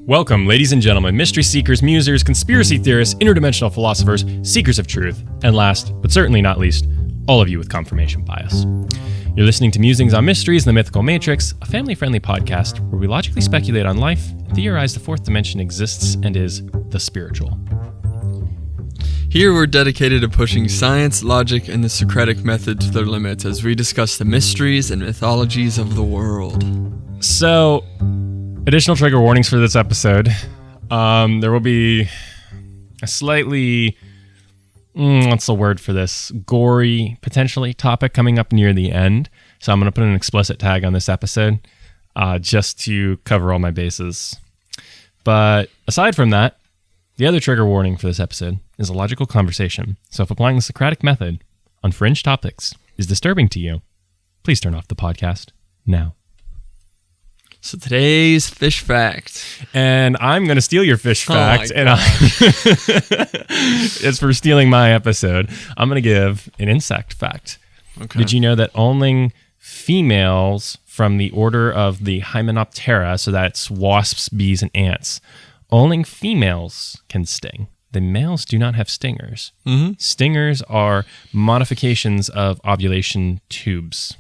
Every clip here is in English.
Welcome, ladies and gentlemen, mystery seekers, musers, conspiracy theorists, interdimensional philosophers, seekers of truth, and last, but certainly not least, all of you with confirmation bias. You're listening to Musings on Mysteries in the Mythical Matrix, a family-friendly podcast where we logically speculate on life and theorize the fourth dimension exists and is the spiritual. Here we're dedicated to pushing science, logic, and the Socratic method to their limits as we discuss the mysteries and mythologies of the world. So, additional trigger warnings for this episode. There will be a slightly, what's the word for this? Gory, potentially, topic coming up near the end. So I'm going to put an explicit tag on this episode just to cover all my bases. But aside from that, the other trigger warning for this episode is a logical conversation. So if applying the Socratic method on fringe topics is disturbing to you, please turn off the podcast now. So today's fish fact. And I'm going to steal your fish fact. It's for stealing my episode. I'm going to give an insect fact. Okay. Did you know that only females from the order of the Hymenoptera, so that's wasps, bees, and ants, only females can sting. The males do not have stingers. Mm-hmm. Stingers are modifications of ovulation tubes.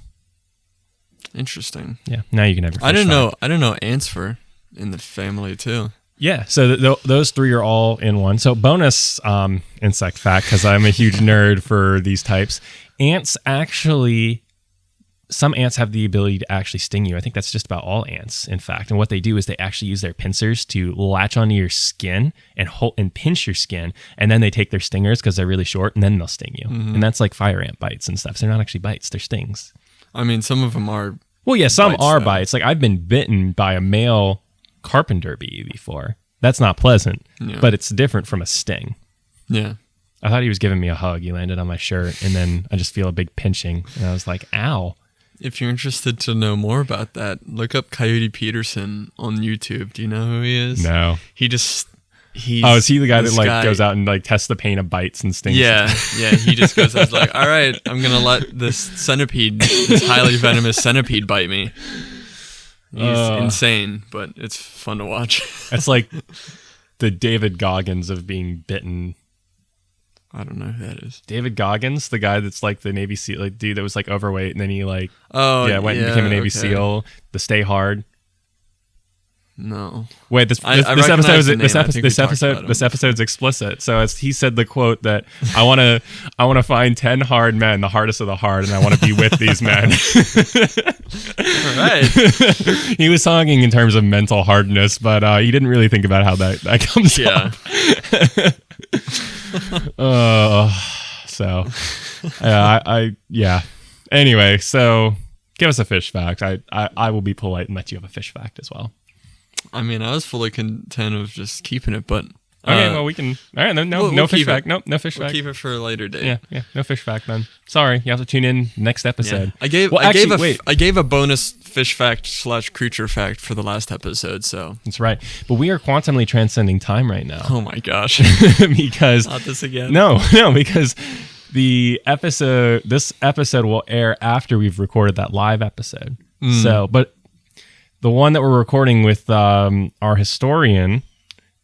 Interesting. Yeah, now you can have your fish I didn't fact. know ants were in the family too. Yeah, so those three are all in one. So bonus insect fact, because I'm a huge nerd for these types. Ants actually, some ants have the ability to actually sting you. I think that's just about all ants, in fact. And what they do is they actually use their pincers to latch onto your skin and hold and pinch your skin. And then they take their stingers because they're really short, and then they'll sting you. Mm-hmm. And that's like fire ant bites and stuff. So they're not actually bites, they're stings. I mean, some of them are. Well, yeah, some bites, are though. bites. Like I've been bitten by a male carpenter bee before. That's not pleasant, but it's different from a sting. Yeah. I thought he was giving me a hug. He landed on my shirt, and then I just feel a big pinching, and I was like, ow. If you're interested to know more about that, look up Coyote Peterson on YouTube. Do you know who he is? No. He's is he the guy that guy, goes out and like tests the pain of bites and stings? Yeah. He just goes, I was like, all right, I'm going to let this highly venomous centipede bite me. He's insane, but it's fun to watch. It's like the David Goggins of being bitten. I don't know who that is. David Goggins, the guy that's like the Navy SEAL, like dude that was like overweight, and then he went and became a Navy SEAL. The Stay Hard. No. Wait, this episode's explicit. So he said the quote that I want to find 10 hard men, the hardest of the hard, and I want to be with these men. All right. He was talking in terms of mental hardness, but he didn't really think about how that comes up. Yeah. Anyway, so give us a fish fact. I will be polite and let you have a fish fact as well. I mean, I was fully content of just keeping it, but okay, well we can. All right, no fish fact. Nope, no fish We'll fact. keep it for a later date. Yeah, no fish fact then. Sorry, you have to tune in next episode. Yeah. I gave a bonus fish fact / creature fact for the last episode, so that's right. But we are quantumly transcending time right now. Oh my gosh, because not this again. No, because this episode will air after we've recorded that live episode. So, but the one that we're recording with our historian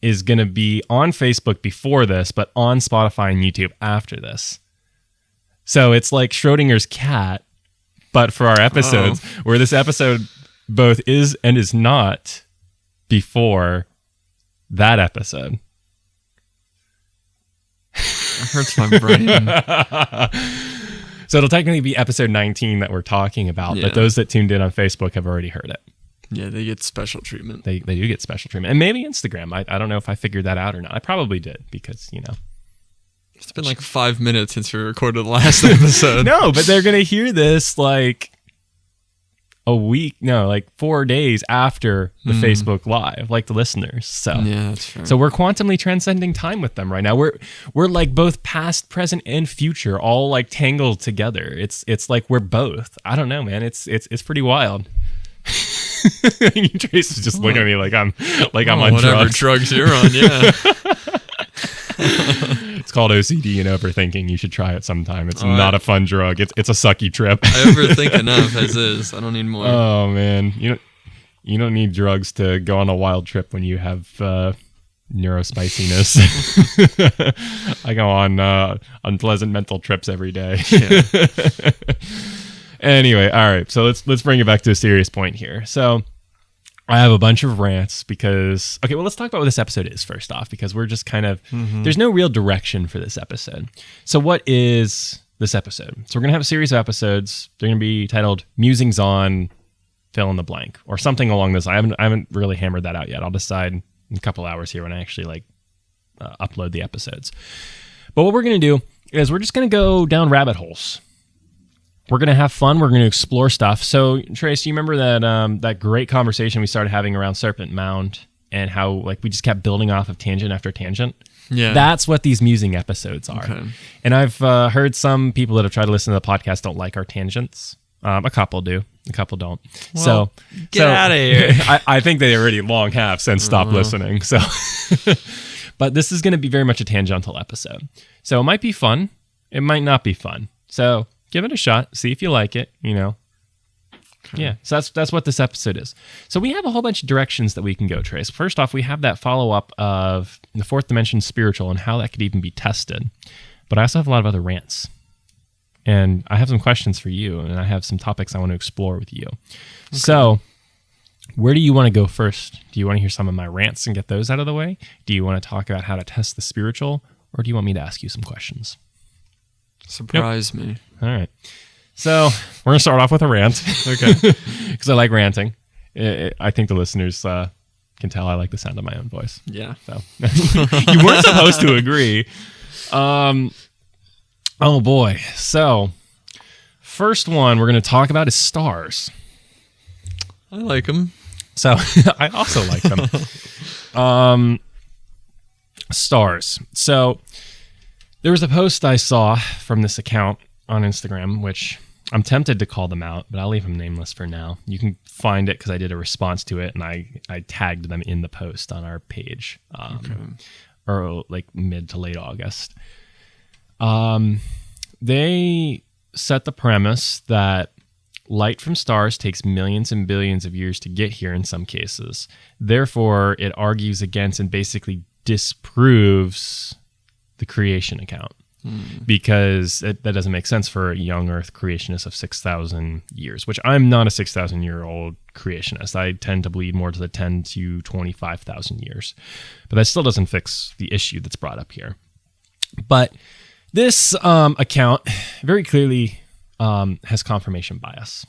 is going to be on Facebook before this, but on Spotify and YouTube after this. So it's like Schrodinger's cat, but for our episodes, where this episode both is and is not before that episode. It hurts my brain. So it'll technically be episode 19 that we're talking about, but those that tuned in on Facebook have already heard it. Yeah, they get special treatment. They do get special treatment. And maybe Instagram. I don't know if I figured that out or not. I probably did because, It's been like 5 minutes since we recorded the last episode. No, but they're going to hear this like 4 days after the Facebook Live, like the listeners. So yeah, that's fair. So we're quantumly transcending time with them right now. We're like both past, present, and future all like tangled together. It's like we're both. I don't know, man. It's pretty wild. Trace is just looking at me like I'm on whatever drugs. Drugs you're on, yeah. It's called OCD and overthinking. You should try it sometime. It's not a fun drug. It's a sucky trip. I overthink enough as is. I don't need more. Oh man, You don't need drugs to go on a wild trip when you have neurospiciness. I go on unpleasant mental trips every day. Yeah. Anyway, all right. So let's bring it back to a serious point here. So I have a bunch of rants because let's talk about what this episode is first off, because we're just kind of there's no real direction for this episode. So what is this episode? So we're gonna have a series of episodes. They're gonna be titled "Musings on fill in the blank" or something along this. I haven't really hammered that out yet. I'll decide in a couple hours here when I actually upload the episodes. But what we're gonna do is we're just gonna go down rabbit holes. We're going to have fun. We're going to explore stuff. So, Trace, do you remember that great conversation we started having around Serpent Mound and how we just kept building off of tangent after tangent? Yeah. That's what these musing episodes are. Okay. And I've heard some people that have tried to listen to the podcast don't like our tangents. A couple do. A couple don't. Well, get out of here. I think they already long have since stopped listening. So, but this is going to be very much a tangential episode. So it might be fun. It might not be fun. So give it a shot. See if you like it, Okay. Yeah, so that's what this episode is. So we have a whole bunch of directions that we can go, Trace. First off, we have that follow-up of the fourth dimension spiritual and how that could even be tested. But I also have a lot of other rants. And I have some questions for you, and I have some topics I want to explore with you. Okay. So where do you want to go first? Do you want to hear some of my rants and get those out of the way? Do you want to talk about how to test the spiritual? Or do you want me to ask you some questions? Surprise me. All right. So we're going to start off with a rant. Okay. Because I like ranting. I think the listeners can tell I like the sound of my own voice. Yeah. So you weren't supposed to agree. Oh, boy. So first one we're going to talk about is stars. I like them. So I also like them. Stars. So there was a post I saw from this account on Instagram, which I'm tempted to call them out, but I'll leave them nameless for now. You can find it because I did a response to it, and I tagged them in the post on our page, or mid to late August. They set the premise that light from stars takes millions and billions of years to get here in some cases. Therefore, it argues against and basically disproves the creation account because that doesn't make sense for a young Earth creationist of 6,000 years, which I'm not a 6,000-year-old creationist. I tend to bleed more to the 10 to 25,000 years, but that still doesn't fix the issue that's brought up here. But this account very clearly has confirmation bias.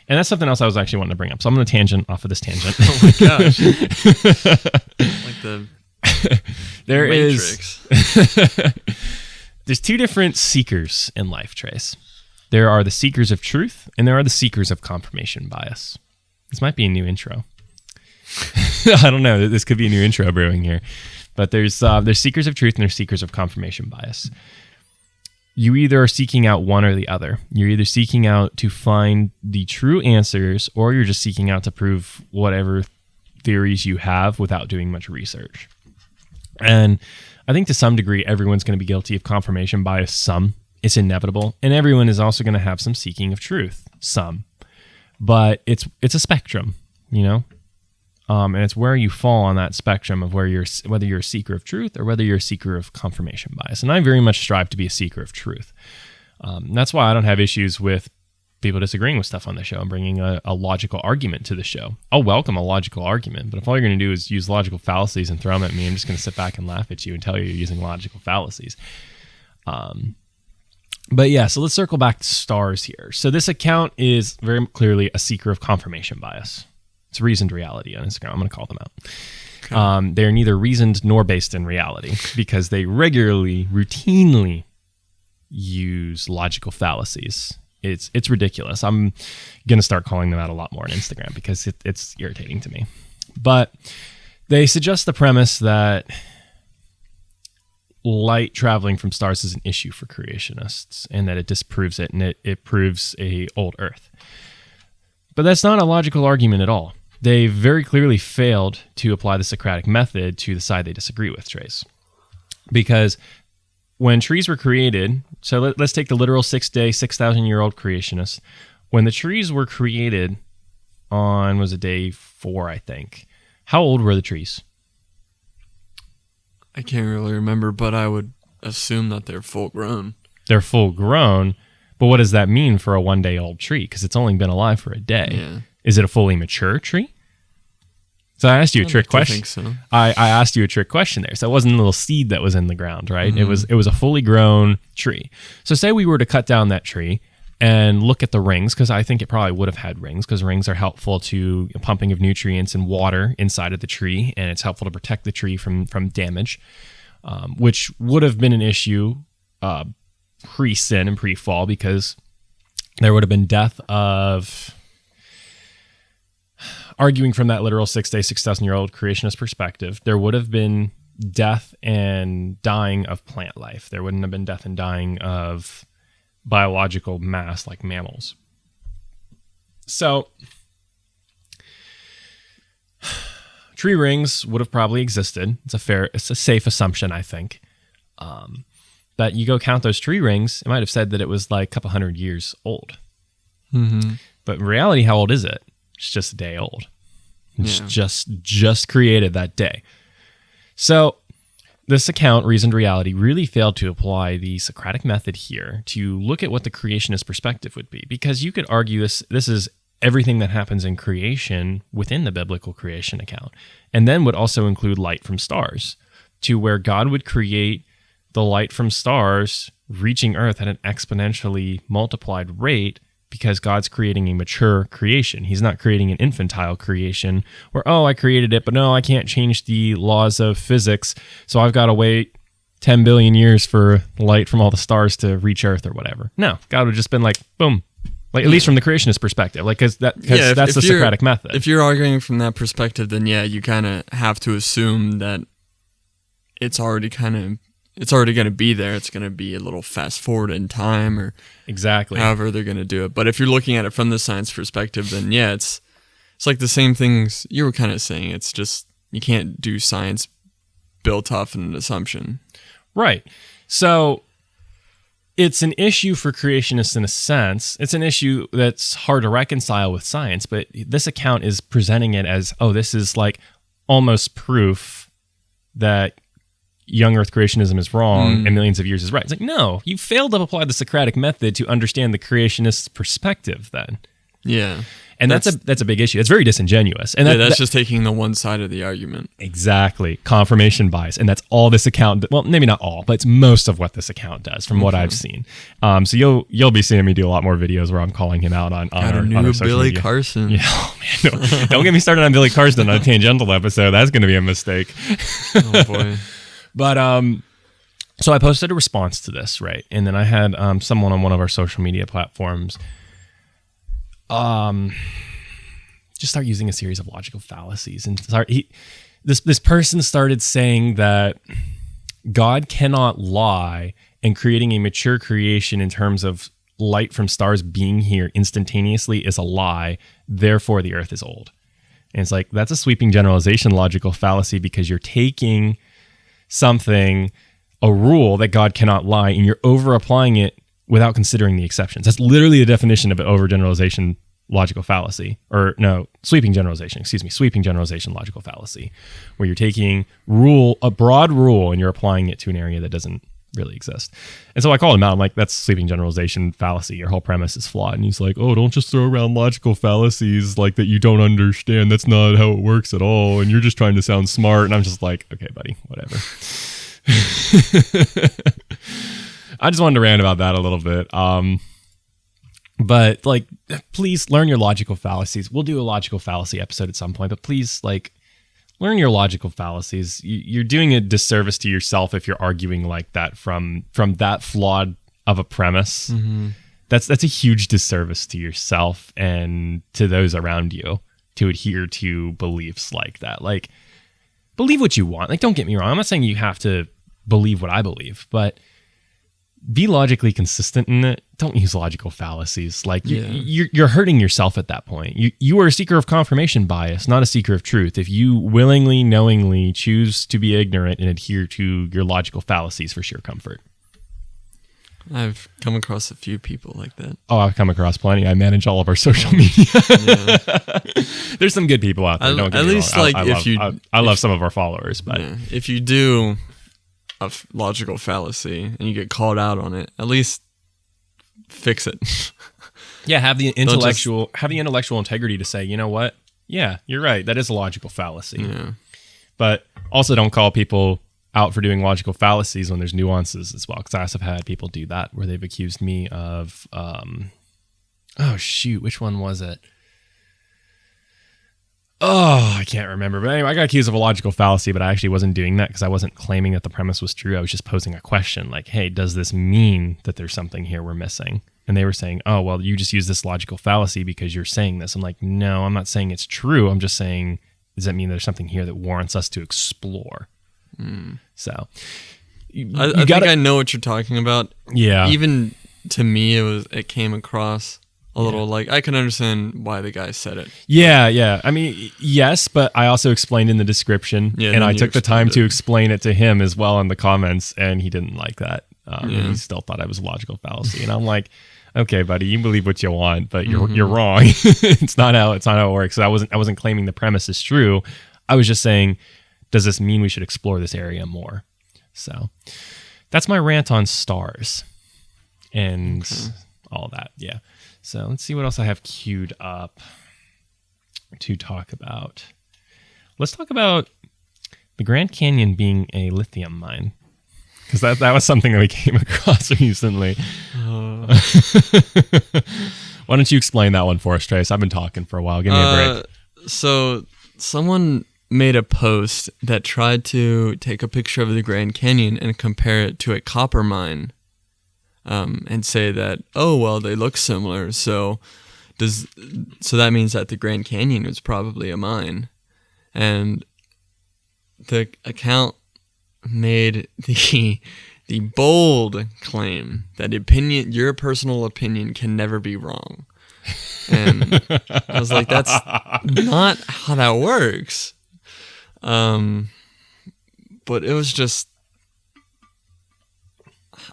And that's something else I was actually wanting to bring up. So I'm going to tangent off of this tangent. Oh my gosh. Like the there Matrix. There's two different seekers in life, Trace. There are the seekers of truth, and there are the seekers of confirmation bias. This might be a new intro. I don't know. This could be a new intro brewing here. But there's seekers of truth and there's seekers of confirmation bias. You either are seeking out one or the other. You're either seeking out to find the true answers, or you're just seeking out to prove whatever theories you have without doing much research. And I think to some degree, everyone's going to be guilty of confirmation bias. Some. It's inevitable. And everyone is also going to have some seeking of truth. Some. But it's a spectrum, and it's where you fall on that spectrum of whether you're a seeker of truth or whether you're a seeker of confirmation bias. And I very much strive to be a seeker of truth. That's why I don't have issues with people disagreeing with stuff on the show and bringing a logical argument to the show. I'll welcome a logical argument, but if all you're going to do is use logical fallacies and throw them at me, I'm just going to sit back and laugh at you and tell you you're using logical fallacies. But yeah, so let's circle back to stars here. So this account is very clearly a seeker of confirmation bias. It's reasoned reality on Instagram. I'm going to call them out. Okay. They're neither reasoned nor based in reality because they routinely use logical fallacies. It's ridiculous. I'm going to start calling them out a lot more on Instagram because it's irritating to me. But they suggest the premise that light traveling from stars is an issue for creationists and that it disproves it and it proves a old Earth. But that's not a logical argument at all. They very clearly failed to apply the Socratic method to the side they disagree with, Trace. Because when trees were created, so let's take the literal 6-day, 6,000-year-old creationists. When the trees were created, on, was it day 4, I think. How old were the trees? I can't really remember, but I would assume that they're full grown. They're full grown, but what does that mean for a 1-day-old tree? Because it's only been alive for a day. Yeah. Is it a fully mature tree? So I asked you a trick question. I think so. I asked you a trick question there. So it wasn't a little seed that was in the ground, right? Mm-hmm. It was a fully grown tree. So say we were to cut down that tree and look at the rings, because I think it probably would have had rings, because rings are helpful to pumping of nutrients and water inside of the tree, and it's helpful to protect the tree from damage, which would have been an issue pre-sin and pre-fall, because there would have been death of, arguing from that literal 6-day, 6,000-year-old creationist perspective, there would have been death and dying of plant life. There wouldn't have been death and dying of biological mass like mammals. So tree rings would have probably existed. It's a safe assumption, I think. But you go count those tree rings, it might have said that it was like a couple hundred years old. Mm-hmm. But in reality, how old is it? It's just a day old. It's just created that day. So this account, Reasoned Reality, really failed to apply the Socratic method here to look at what the creationist perspective would be, because you could argue this is everything that happens in creation within the biblical creation account, and then would also include light from stars, to where God would create the light from stars reaching Earth at an exponentially multiplied rate, because God's creating a mature creation. He's not creating an infantile creation where, oh, I created it, but no, I can't change the laws of physics, so I've got to wait 10 billion years for light from all the stars to reach Earth or whatever. No, God would have just been like, boom. Like, at least from the creationist perspective, like, because that's the Socratic method. If you're arguing from that perspective, then yeah, you kind of have to assume that it's already going to be there. It's going to be a little fast forward in time, or exactly however they're going to do it. But if you're looking at it from the science perspective, then yeah, it's like the same things you were kind of saying. It's just, you can't do science built off an assumption. Right. So it's an issue for creationists in a sense. It's an issue that's hard to reconcile with science, but this account is presenting it as, oh, this is like almost proof that young Earth creationism is wrong and millions of years is right. It's like, no, you failed to apply the Socratic method to understand the creationist perspective then. Yeah. And that's a big issue. It's very disingenuous. And that's just taking the one side of the argument. Exactly. Confirmation bias. And that's all this account, well, maybe not all, but it's most of what this account does from what I've seen. So you'll be seeing me do a lot more videos where I'm calling him out on our social Billy media. Carson. Yeah, oh man, no. Don't get me started on Billy Carson on a tangential episode. That's going to be a mistake. Oh boy. But so I posted a response to this, right? And then I had someone on one of our social media platforms just start using a series of logical fallacies. And this person started saying that God cannot lie, and creating a mature creation in terms of light from stars being here instantaneously is a lie. Therefore, the earth is old. And it's like, that's a sweeping generalization logical fallacy, because you're taking something, a rule that God cannot lie, and you're over applying it without considering the exceptions. That's literally the definition of an overgeneralization logical fallacy, or no, sweeping generalization logical fallacy, where you're taking a broad rule, and you're applying it to an area that doesn't really exist. And so I called him out. I'm like, that's sweeping generalization fallacy. Your whole premise is flawed. And he's like, oh, don't just throw around logical fallacies like that you don't understand. That's not how it works at all. And you're just trying to sound smart. And I'm just like, okay, buddy, whatever. I just wanted to rant about that a little bit. But like, please learn your logical fallacies. We'll do a logical fallacy episode at some point, but please, like, learn your logical fallacies. You're doing a disservice to yourself if you're arguing like that from that flawed of a premise. Mm-hmm. That's a huge disservice to yourself and to those around you to adhere to beliefs like that. Like, believe what you want. Like, don't get me wrong. I'm not saying you have to believe what I believe, but be logically consistent in it. Don't use logical fallacies. Like, you're hurting yourself at that point. You are a seeker of confirmation bias, not a seeker of truth. If you willingly, knowingly choose to be ignorant and adhere to your logical fallacies for sheer comfort. I've come across a few people like that. Oh, I've come across plenty. I manage all of our social media. Yeah. There's some good people out there. Don't get At me least wrong. like I love some of our followers, but yeah, if you do a logical fallacy and you get called out on it, at least fix it. yeah, have the intellectual integrity to say, you know what? Yeah, you're right. That is a logical fallacy. Yeah. But also don't call people out for doing logical fallacies when there's nuances as well. Because I also have had people do that where they've accused me of, which one was it? Oh, I can't remember. But anyway, I got accused of a logical fallacy, but I actually wasn't doing that because I wasn't claiming that the premise was true. I was just posing a question like, hey, does this mean that there's something here we're missing? And they were saying, oh, well, you just use this logical fallacy because you're saying this. I'm like, no, I'm not saying it's true. I'm just saying, does that mean there's something here that warrants us to explore? So I think I know what you're talking about. Yeah. Even to me, it came across a little like I can understand why the guy said it. Yeah. I mean, yes, but I also explained in the description, and I took the time to explain it to him as well in the comments, and he didn't like that. And he still thought I was a logical fallacy, and I'm like, okay, buddy, you believe what you want, but you're wrong. It's not how it works. So I wasn't claiming the premise is true. I was just saying, does this mean we should explore this area more? So that's my rant on stars and all that. Yeah. So let's see what else I have queued up to talk about. Let's talk about the Grand Canyon being a lithium mine, because that was something that we came across recently. Why don't you explain that one for us, Trace? I've been talking for a while. Give me a break. So someone made a post that tried to take a picture of the Grand Canyon and compare it to a copper mine, and say that, oh, well, they look similar, so that means that the Grand Canyon was probably a mine. And the account made the bold claim that your personal opinion can never be wrong. And I was like, that's not how that works. But it was just,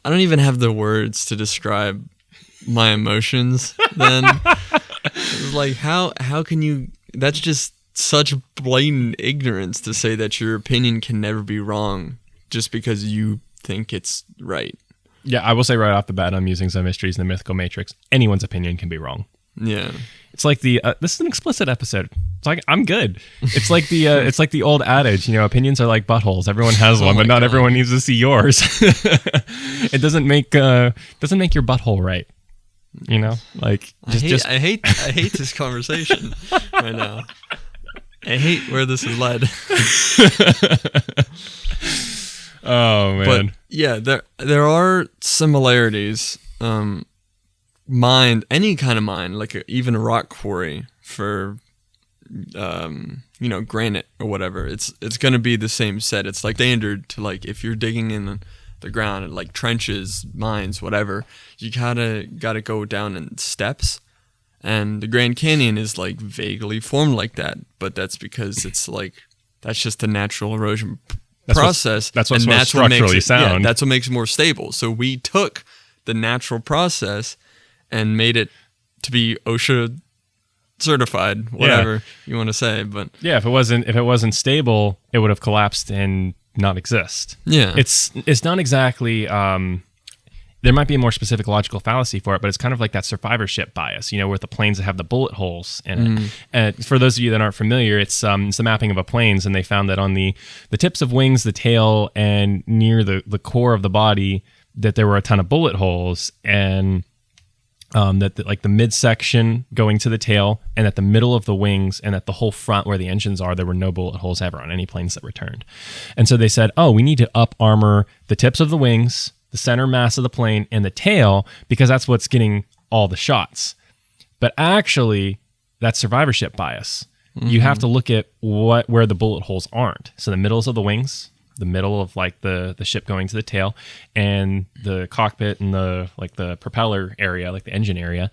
I don't even have the words to describe my emotions then. It was like, how can you, that's just such blatant ignorance to say that your opinion can never be wrong just because you think it's right. Yeah, I will say right off the bat on Musings and Mysteries in the Mythical Matrix, anyone's opinion can be wrong. Yeah. It's like this is an explicit episode. It's like, I'm good. It's like the old adage, opinions are like buttholes. Everyone has one, but not everyone needs to see yours. It doesn't make your butthole right. I hate this conversation right now. I hate where this has led. Oh man. But yeah, there are similarities. Any kind of mine, like even a rock quarry for, granite or whatever, it's going to be the same set. It's like standard to, like, if you're digging in the ground, like trenches, mines, whatever, you gotta go down in steps. And the Grand Canyon is like vaguely formed like that, but that's because it's like, that's just the natural erosion process. That's what's structurally sound. Yeah, that's what makes it more stable. So we took the natural process and made it to be OSHA certified, whatever you want to say. But yeah, if it wasn't stable, it would have collapsed and not exist. Yeah, it's not exactly. There might be a more specific logical fallacy for it, but it's kind of like that survivorship bias, with the planes that have the bullet holes in it. And for those of you that aren't familiar, it's the mapping of a planes, and they found that on the tips of wings, the tail, and near the core of the body, that there were a ton of bullet holes, and that the midsection going to the tail, and at the middle of the wings, and at the whole front where the engines are, there were no bullet holes ever on any planes that returned. And so they said, oh, we need to up armor the tips of the wings, the center mass of the plane, and the tail, because that's what's getting all the shots. But actually, that's survivorship bias. Mm-hmm. You have to look at where the bullet holes aren't. So the middles of the wings, the middle of like the ship going to the tail, and the cockpit and the propeller area, like the engine area,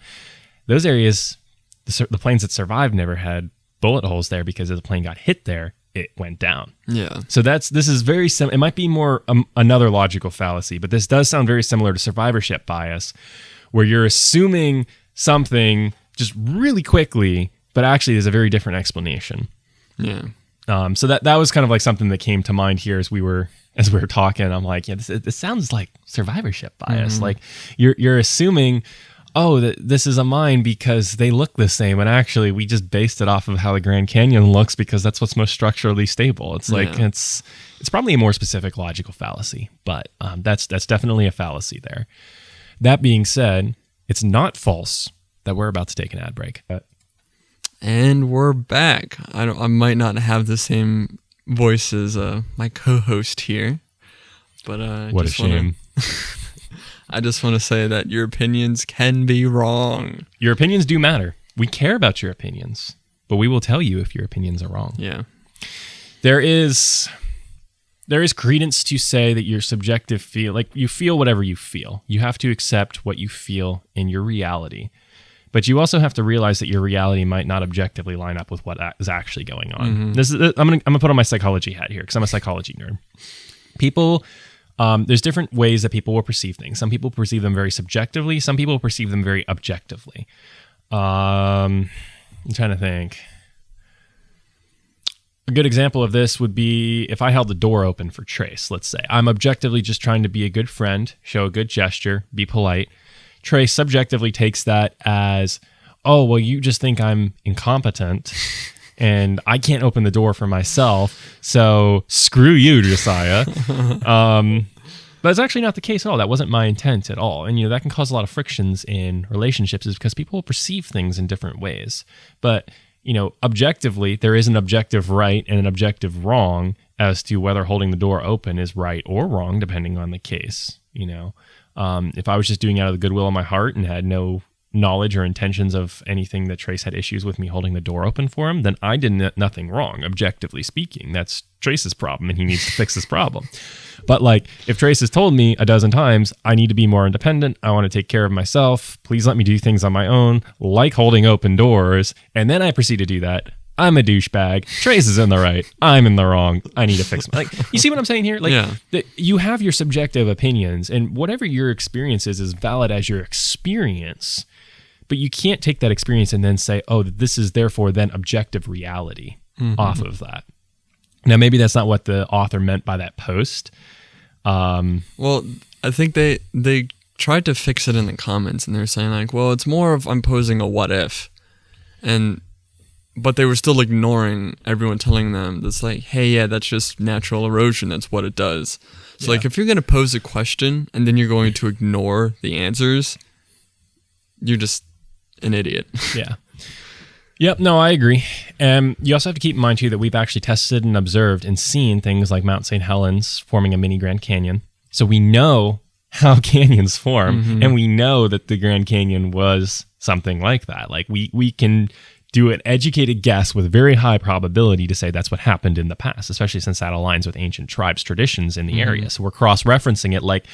those areas, the planes that survived never had bullet holes there because the plane got hit there. it went down. Yeah. So this is very it might be more another logical fallacy, but this does sound very similar to survivorship bias, where you're assuming something just really quickly, but actually there's a very different explanation. Yeah. So that was kind of like something that came to mind here as we were talking. I'm like, yeah, this sounds like survivorship bias. Like you're assuming, oh, that this is a mine because they look the same, and actually we just based it off of how the Grand Canyon looks because that's what's most structurally stable. It's like it's probably a more specific logical fallacy, but that's definitely a fallacy there. That being said, it's not false that we're about to take an ad break. And we're back. I might not have the same voice as my co-host here, but what a shame. I just want to say that your opinions can be wrong. Your opinions do matter. We care about your opinions, but we will tell you if your opinions are wrong. Yeah. There is credence to say that your subjective feel, like you feel whatever you feel. You have to accept what you feel in your reality. But you also have to realize that your reality might not objectively line up with what is actually going on. I'm gonna put on my psychology hat here because I'm a psychology nerd. People, there's different ways that people will perceive things. Some people perceive them very subjectively. Some people perceive them very objectively. I'm trying to think. A good example of this would be if I held the door open for Trace, let's say. I'm objectively just trying to be a good friend, show a good gesture, be polite. Trace subjectively takes that as, oh, well, you just think I'm incompetent and I can't open the door for myself, so screw you, Josiah. But it's actually not the case at all. That wasn't my intent at all. And, that can cause a lot of frictions in relationships is because people perceive things in different ways. But, objectively, there is an objective right and an objective wrong as to whether holding the door open is right or wrong, depending on the case, If I was just doing it out of the goodwill of my heart and had no knowledge or intentions of anything that Trace had issues with me holding the door open for him, then I did nothing wrong, objectively speaking. That's Trace's problem, and he needs to fix this problem. But if Trace has told me a dozen times, I need to be more independent, I want to take care of myself, please let me do things on my own, like holding open doors, and then I proceed to do that, I'm a douchebag. Trace is in the right. I'm in the wrong. I need to fix my... you see what I'm saying here? That you have your subjective opinions, and whatever your experience is valid as your experience, but you can't take that experience and then say, oh, this is therefore then objective reality off of that. Now, maybe that's not what the author meant by that post. Well, I think they tried to fix it in the comments, and they're saying well, it's more of I'm posing a what if, but they were still ignoring everyone telling them that's hey, yeah, that's just natural erosion. That's what it does. So if you're going to pose a question and then you're going to ignore the answers, you're just an idiot. Yeah. Yep. No, I agree. And you also have to keep in mind too that we've actually tested and observed and seen things like Mount St. Helens forming a mini Grand Canyon. So we know how canyons form, and we know that the Grand Canyon was something like that. We can do an educated guess with very high probability to say that's what happened in the past, especially since that aligns with ancient tribes' traditions in the area. So we're cross-referencing it like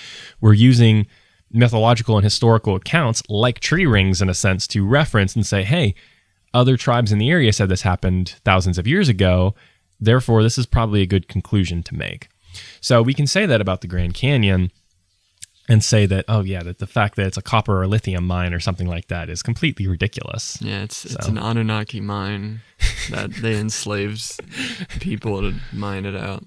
we're using mythological and historical accounts like tree rings in a sense to reference and say, hey, other tribes in the area said this happened thousands of years ago, therefore this is probably a good conclusion to make. So we can say that about the Grand Canyon and say that, oh yeah, that the fact that it's a copper or lithium mine or something like that is completely ridiculous. Yeah, it's an Anunnaki mine that they enslaved people to mine it out.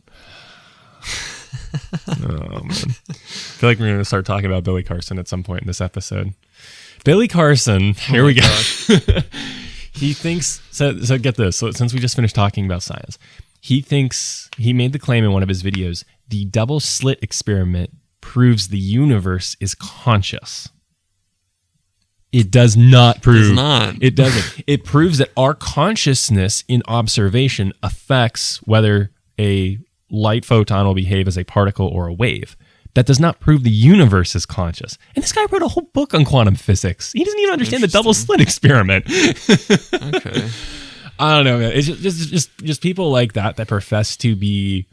Oh, man. I feel like we're going to start talking about Billy Carson at some point in this episode. Billy Carson, here we go. He thinks, so get this, so since we just finished talking about science, he made the claim in one of his videos, the double slit experiment proves the universe is conscious. It does not prove. It does not. It doesn't. It proves that our consciousness in observation affects whether a light photon will behave as a particle or a wave. That does not prove the universe is conscious. And this guy wrote a whole book on quantum physics. He doesn't even understand the double slit experiment. Okay. I don't know, man. It's just people like that profess to be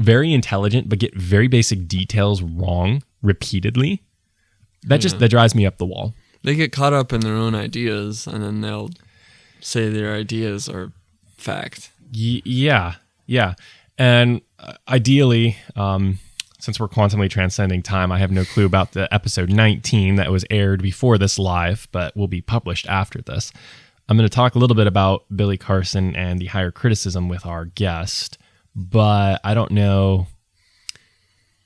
very intelligent but get very basic details wrong repeatedly. That drives me up the wall. They get caught up in their own ideas, and then they'll say their ideas are fact. Yeah. Yeah. And ideally, since we're quantumly transcending time, I have no clue about the episode 19 that was aired before this live, but will be published after this. I'm going to talk a little bit about Billy Carson and the higher criticism with our guest, but I don't know.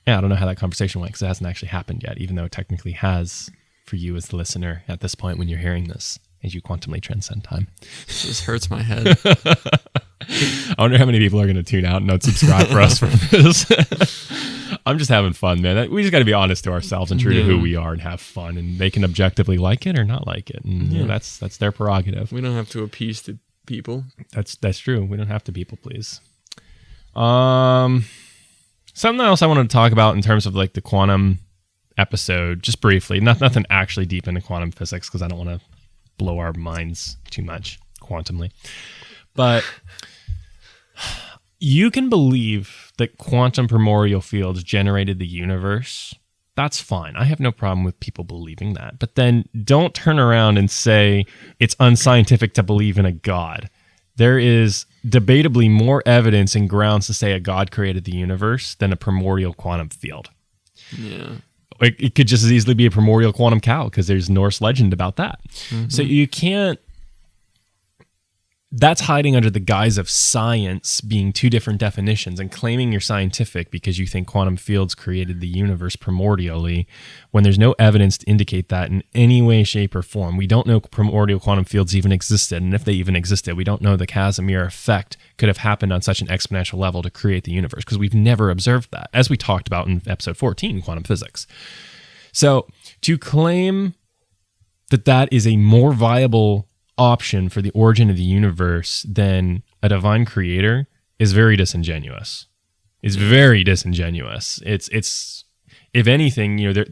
Yeah, I don't know how that conversation went because it hasn't actually happened yet, even though it technically has for you as the listener at this point when you're hearing this, as you quantumly transcend time. It just hurts my head. I wonder how many people are going to tune out and not subscribe for us from this. I'm just having fun, man. We just got to be honest to ourselves and true to who we are and have fun. And they can objectively like it or not like it. And you know, that's their prerogative. We don't have to appease the people. That's true. We don't have to people please. Something else I wanted to talk about in terms of like the quantum episode, just briefly. Nothing actually deep into quantum physics because I don't want to blow our minds too much quantumly. But you can believe that quantum primordial fields generated the universe. That's fine. I have no problem with people believing that. But then don't turn around and say it's unscientific to believe in a God. There is debatably more evidence and grounds to say a God created the universe than a primordial quantum field. Yeah. It could just as easily be a primordial quantum cow because there's Norse legend about that. Mm-hmm. So you can't... That's hiding under the guise of science being two different definitions and claiming you're scientific because you think quantum fields created the universe primordially when there's no evidence to indicate that in any way, shape, or form. We don't know primordial quantum fields even existed, and if they even existed, we don't know the Casimir effect could have happened on such an exponential level to create the universe because we've never observed that, as we talked about in episode 14, quantum physics. So to claim that that is a more viable option for the origin of the universe than a divine creator is very disingenuous. It's very disingenuous. It's if anything, you know, they're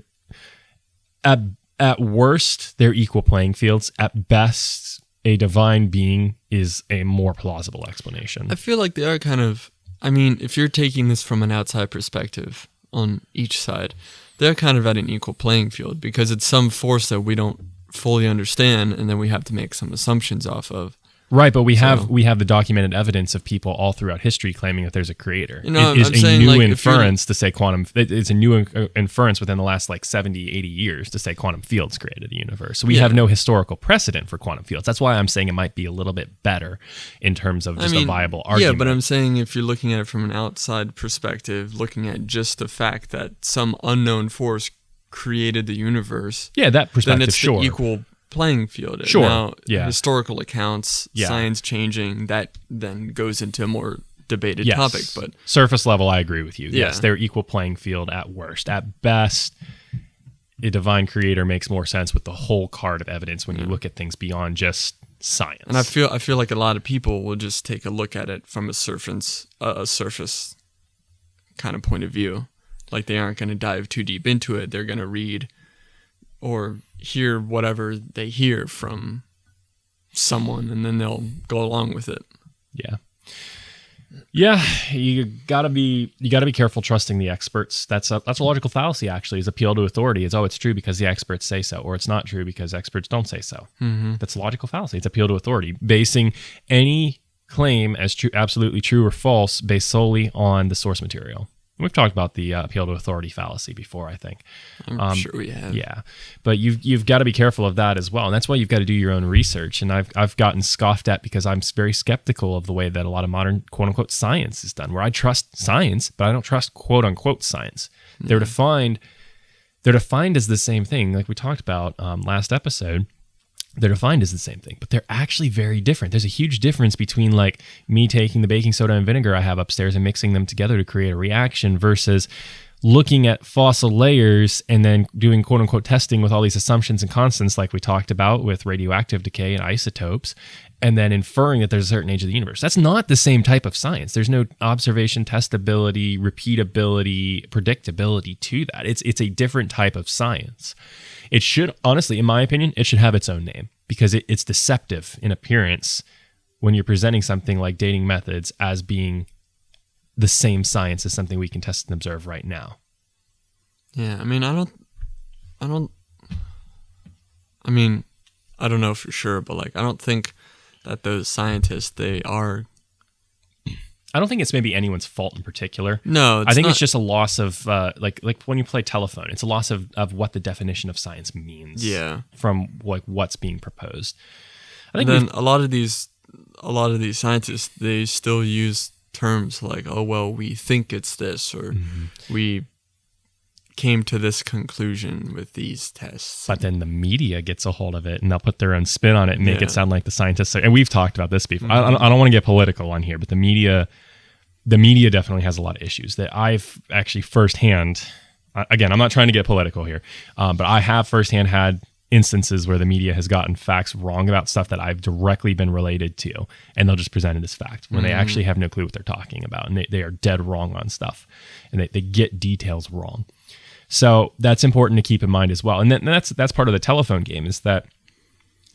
at worst they're equal playing fields. At best, a divine being is a more plausible explanation. I feel like they are kind of, I mean, if you're taking this from an outside perspective on each side, they're kind of at an equal playing field because it's some force that we don't fully understand, and then we have to make some assumptions off of. Right, but we have the documented evidence of people all throughout history claiming that there's a creator. You know, it is I'm a saying, new like, inference to say quantum. It's a new inference within the last like 70, 80 years to say quantum fields created the universe. So we have no historical precedent for quantum fields. That's why I'm saying it might be a little bit better in terms of just a viable argument. Yeah, but I'm saying if you're looking at it from an outside perspective, looking at just the fact that some unknown force created the universe. Yeah, that perspective, then it's sure. the equal playing field. Sure. Now, yeah. Historical accounts, science changing, that then goes into a more debated topic. But surface level, I agree with you. Yeah. Yes, they're equal playing field at worst. At best, a divine creator makes more sense with the whole card of evidence when you look at things beyond just science. And I feel like a lot of people will just take a look at it from a surface kind of point of view. Like they aren't going to dive too deep into it. They're going to read or hear whatever they hear from someone, and then they'll go along with it. Yeah, you gotta be careful trusting the experts. That's a logical fallacy. Actually, is appeal to authority. It's true because the experts say so, or it's not true because experts don't say so. Mm-hmm. That's a logical fallacy. It's appeal to authority, basing any claim as true, absolutely true or false, based solely on the source material. We've talked about the appeal to authority fallacy before, I think. I'm sure we have. Yeah, but you've got to be careful of that as well, and that's why you've got to do your own research. And I've gotten scoffed at because I'm very skeptical of the way that a lot of modern quote unquote science is done. Where I trust science, but I don't trust quote unquote science. Mm-hmm. They're defined as the same thing, like we talked about last episode. They're defined as the same thing, but they're actually very different. There's a huge difference between like me taking the baking soda and vinegar I have upstairs and mixing them together to create a reaction versus looking at fossil layers and then doing quote unquote testing with all these assumptions and constants like we talked about with radioactive decay and isotopes, and then inferring that there's a certain age of the universe. That's not the same type of science. There's no observation, testability, repeatability, predictability to that. It's a different type of science. It should, honestly, in my opinion, it should have its own name because it's deceptive in appearance when you're presenting something like dating methods as being the same science as something we can test and observe right now. Yeah, I mean, I don't know for sure, but like, I don't think that those scientists, they are I don't think it's maybe anyone's fault in particular. No, I think it's just a loss of like when you play telephone, it's a loss of what the definition of science means. Yeah. From like what's being proposed. I think then a lot of these scientists, they still use terms like, oh well, we think it's this, or we came to this conclusion with these tests. But then the media gets a hold of it and they'll put their own spin on it and make it sound like the scientists are, and we've talked about this before. I don't want to get political on here, but the media definitely has a lot of issues that I've actually firsthand, again, I'm not trying to get political here, but I have firsthand had instances where the media has gotten facts wrong about stuff that I've directly been related to, and they'll just present it as fact when they actually have no clue what they're talking about, and they are dead wrong on stuff, and they get details wrong. So that's important to keep in mind as well. And then that's part of the telephone game, is that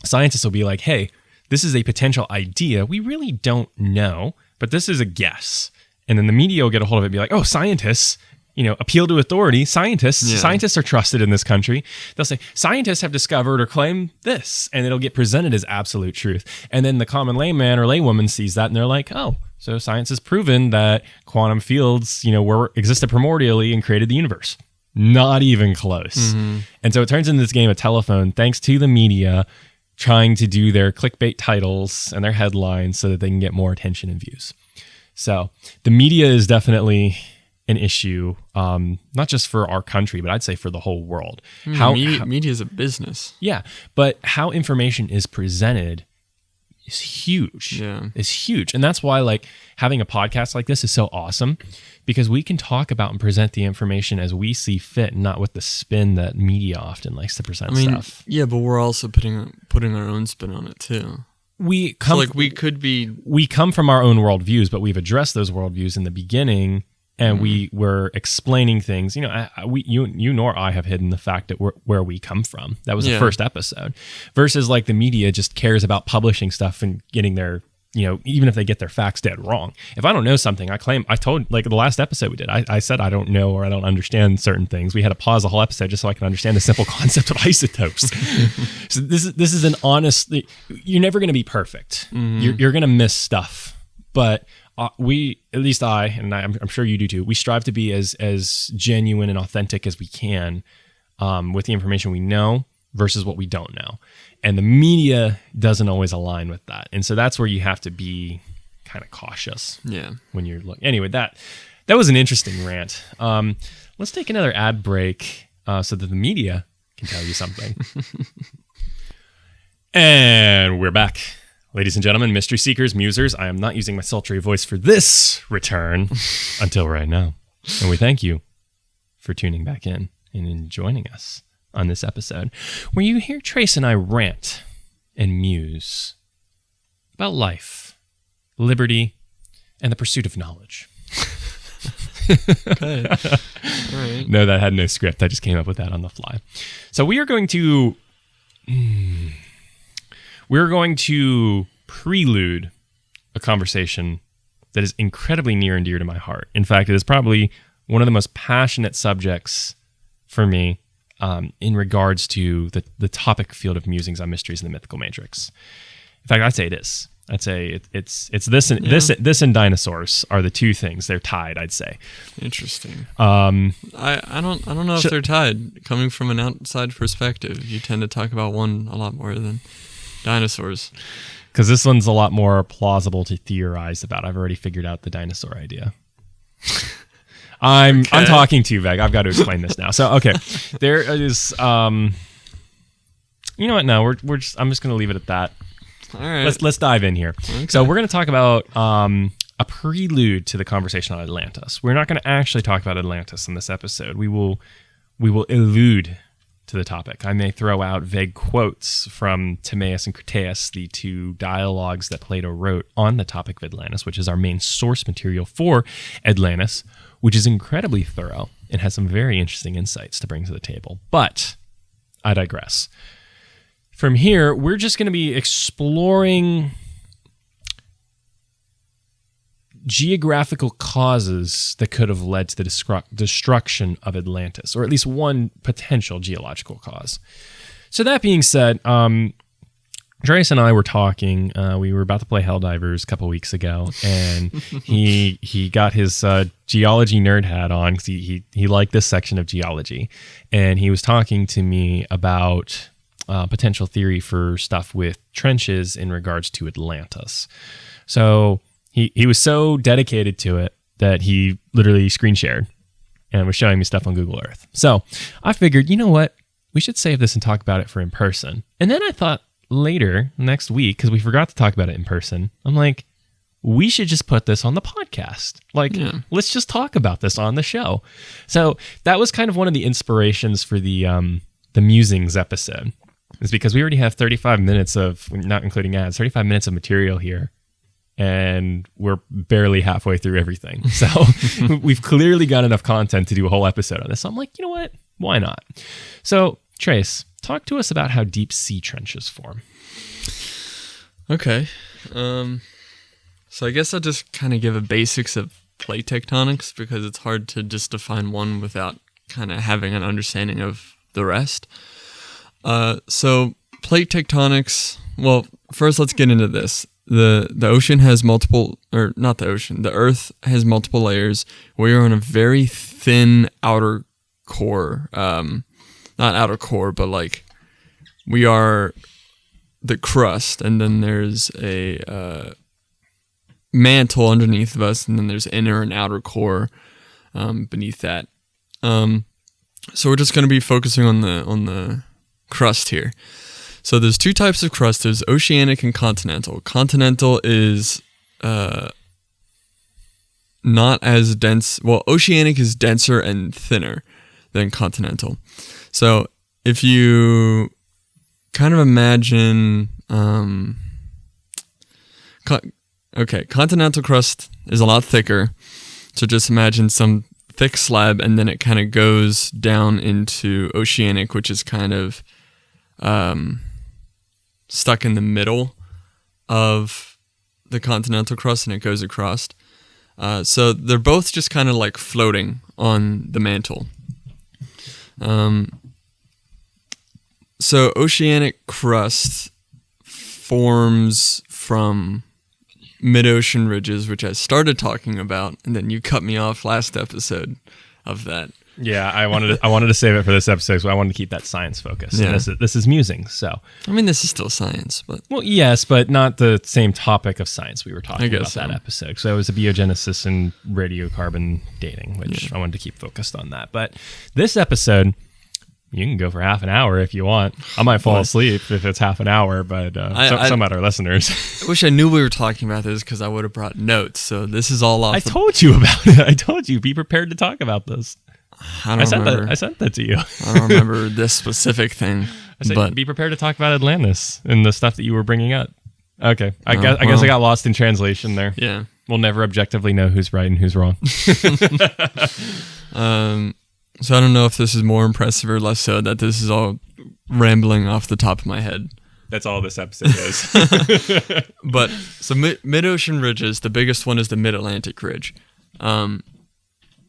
scientists will be like, hey, this is a potential idea. We really don't know, but this is a guess. And then the media will get a hold of it and be like, oh, scientists, appeal to authority. Scientists are trusted in this country. They'll say, scientists have discovered or claimed this, and it'll get presented as absolute truth. And then the common layman or laywoman sees that and they're like, oh, so science has proven that quantum fields, existed primordially and created the universe. Not even close. And so it turns into this game of telephone thanks to the media trying to do their clickbait titles and their headlines so that they can get more attention and views. So the media is definitely an issue, not just for our country, but I'd say for the whole world. Media is a business. Yeah, but how information is presented is huge. Yeah. It's huge. And that's why like having a podcast like this is so awesome, because we can talk about and present the information as we see fit, not with the spin that media often likes to present stuff. Yeah, but we're also putting our own spin on it too. We come from our own worldviews, but we've addressed those worldviews in the beginning, and we were explaining things. You nor I have hidden the fact that where we come from. That was the first episode. Versus like the media just cares about publishing stuff and getting their, even if they get their facts dead wrong. If I don't know something, I told, like the last episode we did, I said I don't know or I don't understand certain things. We had to pause the whole episode just so I can understand the simple concept of isotopes. So this is an honest, you're never going to be perfect. You're going to miss stuff. But at least I, and I'm sure you do too, we strive to be as genuine and authentic as we can with the information we know versus what we don't know. And the media doesn't always align with that. And so that's where you have to be kind of cautious when you're looking. Anyway, that was an interesting rant. Let's take another ad break so that the media can tell you something. And we're back. Ladies and gentlemen, mystery seekers, musers, I am not using my sultry voice for this return until right now. And we thank you for tuning back in and joining us on this episode, where you hear Trace and I rant and muse about life, liberty, and the pursuit of knowledge. Okay. All right. No, that had no script. I just came up with that on the fly. So we are going to... We're going to prelude a conversation that is incredibly near and dear to my heart. In fact, it is probably one of the most passionate subjects for me in regards to the topic field of musings on mysteries in the mythical matrix. In fact, I'd say it is. I'd say it's this and this and dinosaurs are the two things. They're tied, I'd say. Interesting. I don't know if they're tied. Coming from an outside perspective, you tend to talk about one a lot more than dinosaurs. Because this one's a lot more plausible to theorize about. I've already figured out the dinosaur idea. I'm talking too vague. I've got to explain this now. So okay, there is. You know what? No, I'm just going to leave it at that. All right. Let's dive in here. Okay. So we're going to talk about a prelude to the conversation on Atlantis. We're not going to actually talk about Atlantis in this episode. We will allude to the topic. I may throw out vague quotes from Timaeus and Critias, the two dialogues that Plato wrote on the topic of Atlantis, which is our main source material for Atlantis, which is incredibly thorough and has some very interesting insights to bring to the table. But I digress. From here, we're just going to be exploring geographical causes that could have led to the destruction of Atlantis, or at least one potential geological cause. So that being said, Trace and I were talking. We were about to play Helldivers a couple weeks ago, and he got his geology nerd hat on because he liked this section of geology, and he was talking to me about potential theory for stuff with trenches in regards to Atlantis. So he was so dedicated to it that he literally screen shared and was showing me stuff on Google Earth. So I figured, you know what? We should save this and talk about it for in person. And then I thought, later next week, because we forgot to talk about it in person, I'm like, we should just put this on the podcast. Let's just talk about this on the show. So that was kind of one of the inspirations for the Musings episode, is because we already have 35 minutes of, not including ads, 35 minutes of material here, and we're barely halfway through everything. So we've clearly got enough content to do a whole episode on this. So I'm like, you know what? Why not? So Trace, talk to us about how deep sea trenches form. Okay. So I guess I'll just kind of give a basics of plate tectonics, because it's hard to just define one without kind of having an understanding of the rest. So plate tectonics, well, first let's get into this. The ocean has multiple, or not the ocean, the Earth has multiple layers. We are on a very thin outer core, not outer core, but like we are the crust, and then there's a mantle underneath of us, and then there's inner and outer core beneath that. So we're just going to be focusing on the crust here. So there's two types of crust. There's oceanic and continental. Continental is not as dense. Well, oceanic is denser and thinner than continental. So if you kind of imagine, continental crust is a lot thicker. So just imagine some thick slab, and then it kind of goes down into oceanic, which is kind of stuck in the middle of the continental crust, and it goes across. So they're both just kind of like floating on the mantle. So oceanic crust forms from mid-ocean ridges, which I started talking about, and then you cut me off last episode of that. Yeah, I wanted to save it for this episode, so I wanted to keep that science focused. Yeah. And this is Musings, so. I mean, this is still science, but. Well, yes, but not the same topic of science we were talking about that episode. So it was a biogenesis and radiocarbon dating, which I wanted to keep focused on that. But this episode, you can go for half an hour if you want. I might fall asleep if it's half an hour, but some of our listeners. I wish I knew we were talking about this, because I would have brought notes. So this is all off. I told you about it. I told you, be prepared to talk about this. I sent that to you. I don't remember this specific thing. I said, be prepared to talk about Atlantis and the stuff that you were bringing up. Okay. I guess I got lost in translation there. Yeah. We'll never objectively know who's right and who's wrong. So I don't know if this is more impressive or less so that this is all rambling off the top of my head. That's all this episode is. But so mid-ocean ridges, the biggest one is the Mid-Atlantic Ridge,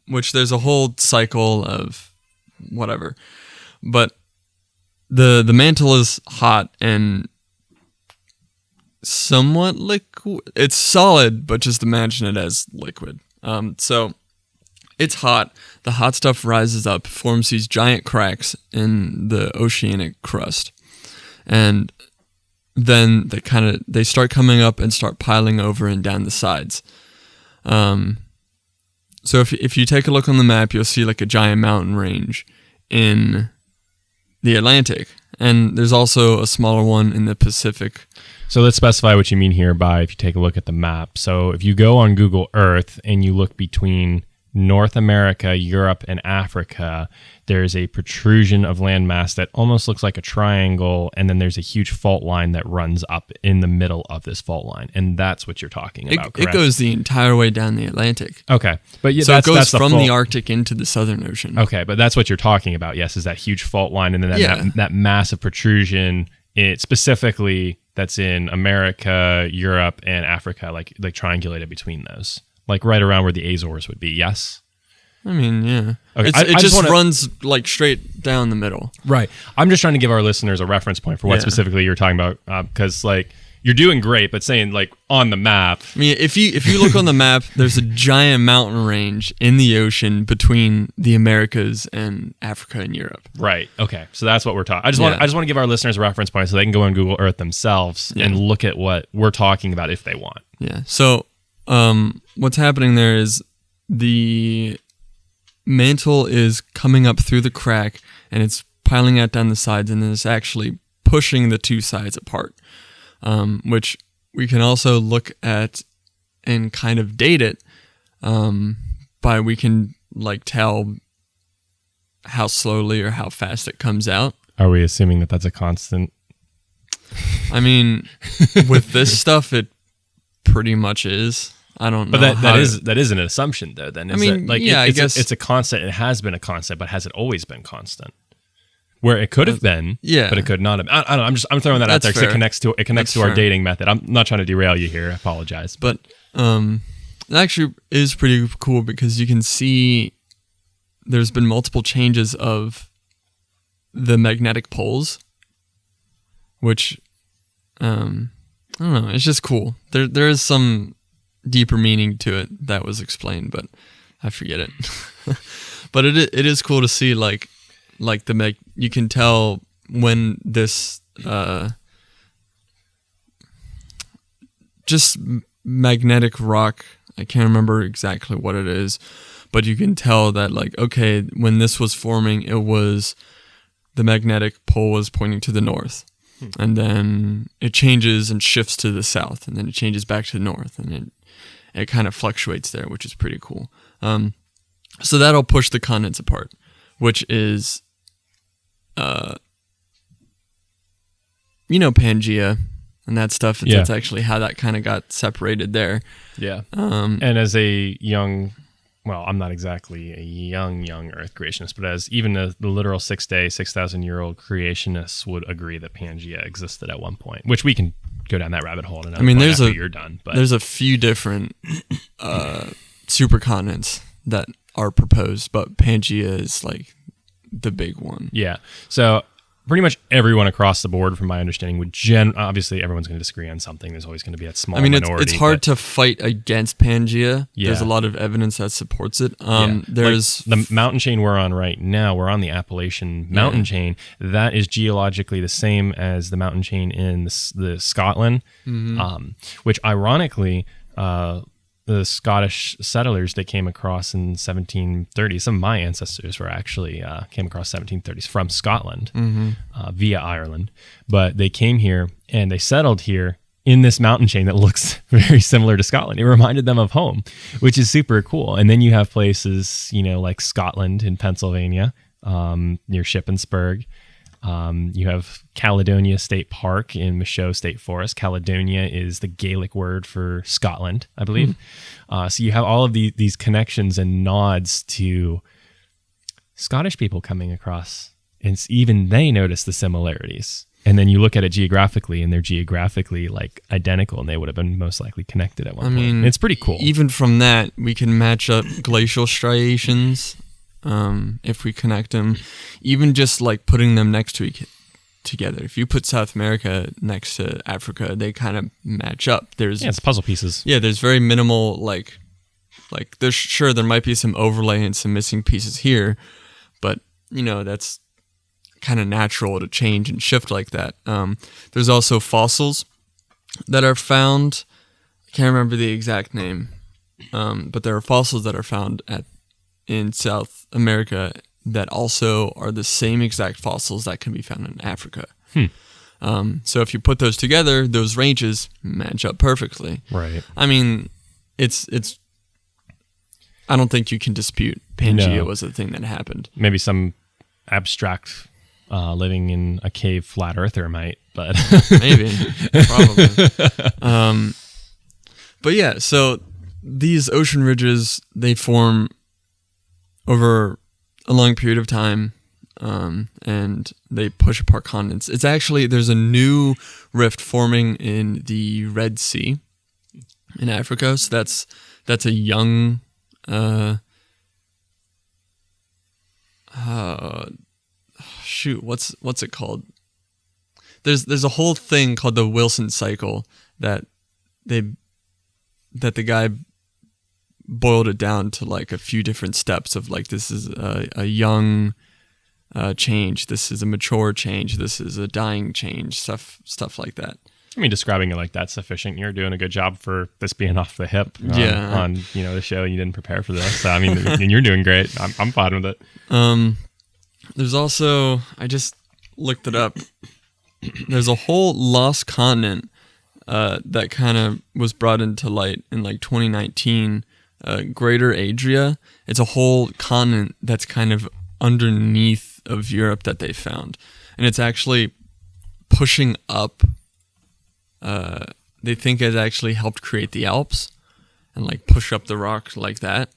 which there's a whole cycle of whatever. But the mantle is hot and somewhat liquid. It's solid, but just imagine it as liquid. So it's hot. The hot stuff rises up, forms these giant cracks in the oceanic crust. And then they start coming up and start piling over and down the sides. So if you take a look on the map, you'll see like a giant mountain range in the Atlantic. And there's also a smaller one in the Pacific. So let's specify what you mean here by if you take a look at the map. So if you go on Google Earth and you look between North America, Europe, and Africa, there's a protrusion of landmass that almost looks like a triangle, and then there's a huge fault line that runs up in the middle of this fault line, and that's what you're talking about, correct? It goes the entire way down the Atlantic. Okay. But so it goes from the Arctic into the Southern Ocean. Okay, but that's what you're talking about, yes, is that huge fault line, and then that massive protrusion, specifically that's in America, Europe, and Africa, like triangulated between those. Like right around where the Azores would be, yes? I mean, yeah. Okay, It just runs like straight down the middle. Right. I'm just trying to give our listeners a reference point for what specifically you're talking about, because like you're doing great, but saying like on the map. I mean, if you look on the map, there's a giant mountain range in the ocean between the Americas and Africa and Europe. Right. Okay. So that's what we're talking. I just want to give our listeners a reference point so they can go on Google Earth themselves and look at what we're talking about if they want. Yeah. So what's happening there is the mantle is coming up through the crack and it's piling out down the sides, and then it's actually pushing the two sides apart, which we can also look at and kind of date it by we can like tell how slowly or how fast it comes out. Are we assuming that that's a constant? I mean, with this stuff, it pretty much is. I don't know. But that is an assumption, though. Then I mean, like, I guess it's a constant. It has been a constant, but has it always been constant? Where it could have been, but it could not have. I don't know. I'm throwing that out there because it connects to our dating method. I'm not trying to derail you here. I apologize, but it actually is pretty cool because you can see there's been multiple changes of the magnetic poles, which I don't know. It's just cool. There is some deeper meaning to it that was explained, but I forget it. But it is cool to see like you can tell when this just magnetic rock, I can't remember exactly what it is, but you can tell that like, okay, when this was forming, it was the magnetic pole was pointing to the north. And then it changes and shifts to the south, and then it changes back to the north, and it kind of fluctuates there, which is pretty cool. So that'll push the continents apart, which is, Pangea and that stuff. That's actually how that kind of got separated there. Yeah. And as a young, well, I'm not exactly a young Earth creationist, but as even the literal 6,000-year-old creationists would agree that Pangea existed at one point, which we can go down that rabbit hole. You're done. But there's a few different supercontinents that are proposed, but Pangea is like the big one. Yeah. So pretty much everyone across the board, from my understanding, would obviously everyone's going to disagree on something. There's always going to be that small minority. It's hard to fight against Pangea. Yeah. There's a lot of evidence that supports it. There's like the mountain chain we're on right now. We're on the Appalachian mountain chain. That is geologically the same as the mountain chain in the Scotland, which ironically, the Scottish settlers that came across in 1730s, some of my ancestors were actually came across 1730s from Scotland via Ireland, but they came here and they settled here in this mountain chain that looks very similar to Scotland. It reminded them of home, which is super cool. And then you have places, like Scotland in Pennsylvania, near Shippensburg. You have Caledonia State Park in Michaud State Forest. Caledonia is the Gaelic word for Scotland, I believe. So you have all of these connections and nods to Scottish people coming across, and even they notice the similarities. And then you look at it geographically, and they're geographically like identical, and they would have been most likely connected at one point. And it's pretty cool. Even from that, we can match up glacial striations. If we connect them, even just like putting them next to together. If you put South America next to Africa, they kind of match up. It's puzzle pieces. Yeah, there's very minimal like there might be some overlay and some missing pieces here, but that's kind of natural to change and shift like that. There's also fossils that are found. I can't remember the exact name, but there are fossils that are found in South America that also are the same exact fossils that can be found in Africa. So if you put those together, those ranges match up perfectly. Right. I mean, it's. I don't think you can dispute Pangea was the thing that happened. Maybe some abstract living in a cave flat earther might, but maybe, probably. But yeah, so these ocean ridges, they form over a long period of time, and they push apart continents. It's actually, there's a new rift forming in the Red Sea in Africa. So that's a young shoot, what's it called? There's a whole thing called the Wilson cycle that the guy boiled it down to like a few different steps of like, this is a young change, this is a mature change, this is a dying change, stuff like that. I mean, describing it like that's sufficient. You're doing a good job for this being off the hip on the show. You didn't prepare for this. So, I mean, and you're doing great. I'm fine with it. There's also, I just looked it up. There's a whole lost continent that kind of was brought into light in like 2019. Greater Adria. It's a whole continent that's kind of underneath of Europe that they found, and it's actually pushing up. They think it actually helped create the Alps and like push up the rock like that.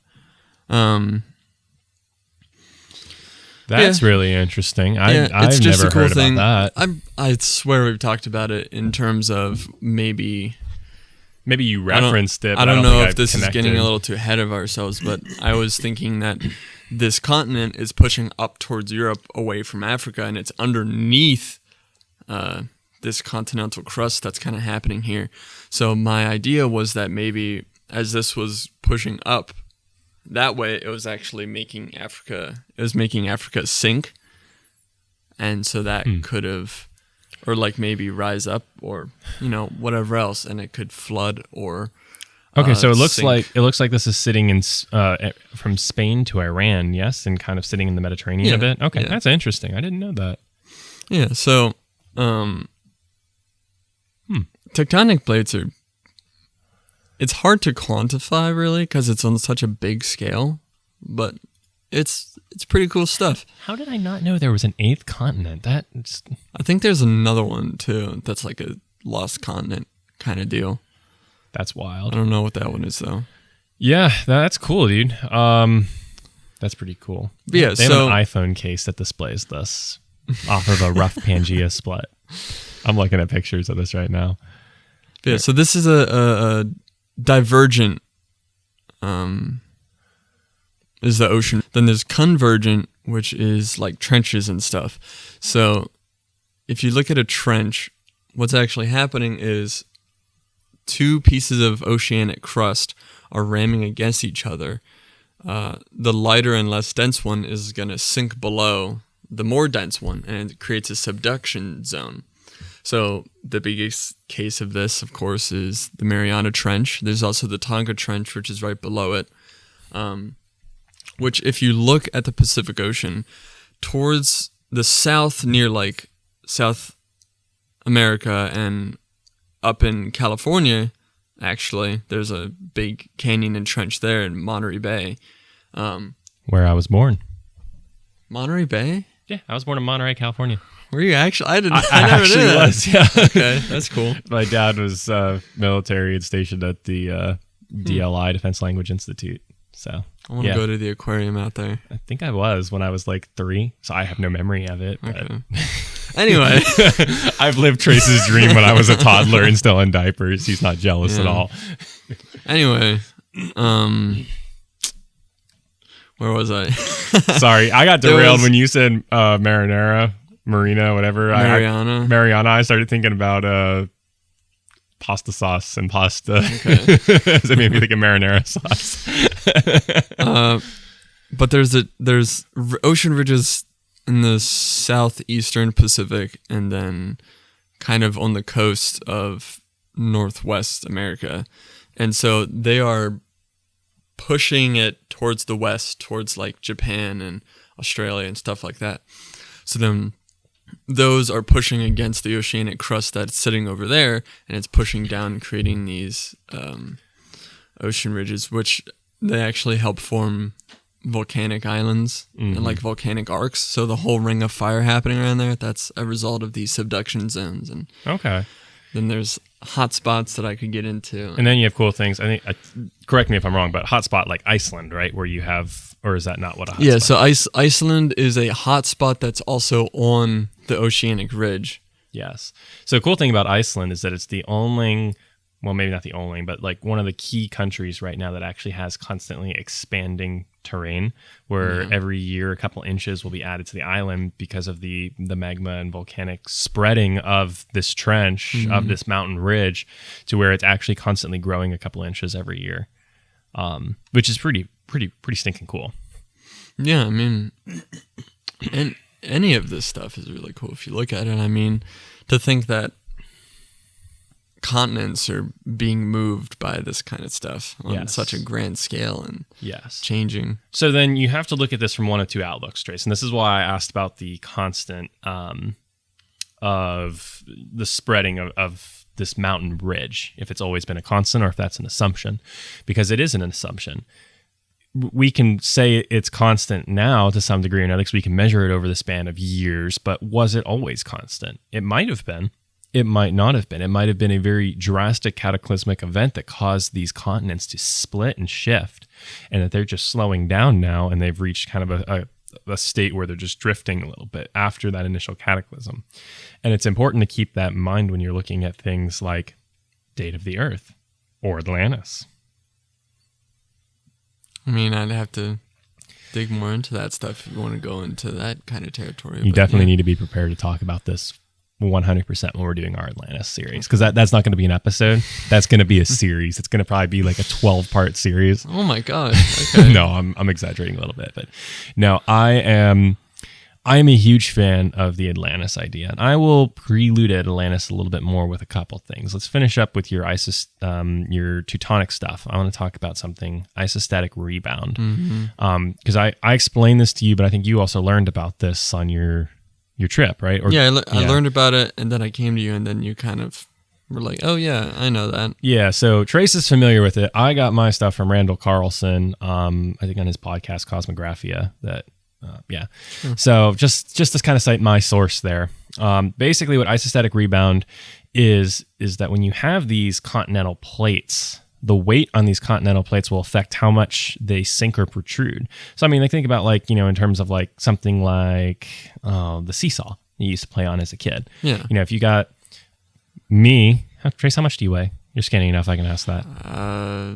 That's really interesting. I've just never a cool heard thing. about that. I swear we've talked about it in terms of maybe you referenced it. I But don't know think if this is getting a little too ahead of ourselves, but I was thinking that this continent is pushing up towards Europe away from Africa, and it's underneath this continental crust that's kind of happening here. So my idea was that maybe as this was pushing up that way, it was actually making Africa sink. And so that could have, or like maybe rise up or, whatever else, and it could flood or Okay, so it looks sink. like this is sitting in from Spain to Iran, yes, and kind of sitting in the Mediterranean a bit. Okay, that's interesting. I didn't know that. Yeah, so tectonic plates are, it's hard to quantify really because it's on such a big scale, but it's pretty cool stuff. How did I not know there was an eighth continent? I think there's another one too that's like a lost continent kind of deal. That's wild. I don't know what that one is though. Yeah, that's cool, dude. That's pretty cool. But yeah, they have an iPhone case that displays this off of a rough Pangea split. I'm looking at pictures of this right now. But yeah, so this is a divergent is the ocean. Then there's convergent, which is like trenches and stuff. So if you look at a trench, what's actually happening is two pieces of oceanic crust are ramming against each other. The lighter and less dense one is going to sink below the more dense one, and it creates a subduction zone. So the biggest case of this, of course, is the Mariana Trench. There's also the Tonga Trench, which is right below it, which if you look at the Pacific Ocean, towards the south near like South America and up in California, actually, there's a big canyon and trench there in Monterey Bay. Where I was born. Monterey Bay? Yeah, I was born in Monterey, California. Were you actually? I never actually knew that. was, yeah. Okay, that's cool. My dad was military and stationed at the DLI, Defense Language Institute. So I want to go to the aquarium out there. I think I was when I was like 3, so I have no memory of it. But Okay. Anyway. I've lived Trace's dream when I was a toddler and still in diapers. He's not jealous at all. Anyway, where was I? Sorry, I got derailed when you said Marina, whatever. Mariana. I started thinking about pasta sauce and pasta. Okay. So it made me think of marinara sauce. But there's ocean ridges in the southeastern Pacific, and then kind of on the coast of Northwest America. And so they are pushing it towards the west, towards like Japan and Australia and stuff like that. So then those are pushing against the oceanic crust that's sitting over there, and it's pushing down, creating these ocean ridges, which they actually help form volcanic islands and like volcanic arcs. So the whole ring of fire happening around there, that's a result of these subduction zones. And okay. then there's hot spots that I could get into. And then you have cool things. I think, correct me if I'm wrong, but hotspot like Iceland, right? Where you have, or is that not what a hotspot is? Yeah, so Iceland is a hotspot that's also on the oceanic ridge. Yes. So the cool thing about Iceland is that it's the only well, maybe not the only, but like one of the key countries right now that actually has constantly expanding terrain, where every year a couple inches will be added to the island because of the magma and volcanic spreading of this trench, of this mountain ridge, to where it's actually constantly growing a couple inches every year, which is pretty stinking cool. Yeah, I mean, and any of this stuff is really cool if you look at it. I mean, to think that continents are being moved by this kind of stuff on such a grand scale and changing. So then you have to look at this from one of two outlooks, Trace. And this is why I asked about the constant of the spreading of this mountain ridge, if it's always been a constant or if that's an assumption, because it is an assumption. We can say it's constant now to some degree or another because we can measure it over the span of years, but was it always constant? It might have been. It might not have been. It might have been a very drastic cataclysmic event that caused these continents to split and shift, and that they're just slowing down now, and they've reached kind of a state where they're just drifting a little bit after that initial cataclysm. And it's important to keep that in mind when you're looking at things like date of the Earth or Atlantis. I mean, I'd have to dig more into that stuff if you want to go into that kind of territory. You definitely need to be prepared to talk about this 100% when we're doing our Atlantis series, because that's not going to be an episode. That's going to be a series. It's going to probably be like a 12-part series. Oh my god! Okay. No, I'm exaggerating a little bit, but no, I am a huge fan of the Atlantis idea, and I will prelude at Atlantis a little bit more with a couple things. Let's finish up with your your Teutonic stuff. I want to talk about something isostatic rebound, because I explained this to you, but I think you also learned about this on your trip, right? Or, I learned about it, and then I came to you, and then you kind of were like, oh yeah, I know that. Yeah, so Trace is familiar with it. I got my stuff from Randall Carlson, I think on his podcast, Cosmographia. Sure. So just to kind of cite my source there. Basically what isostatic rebound is that when you have these continental plates, the weight on these continental plates will affect how much they sink or protrude. So, I mean, like think about like, in terms of like something like the seesaw you used to play on as a kid. Yeah. If you got me, Trace, how much do you weigh? You're skinny enough, I can ask that.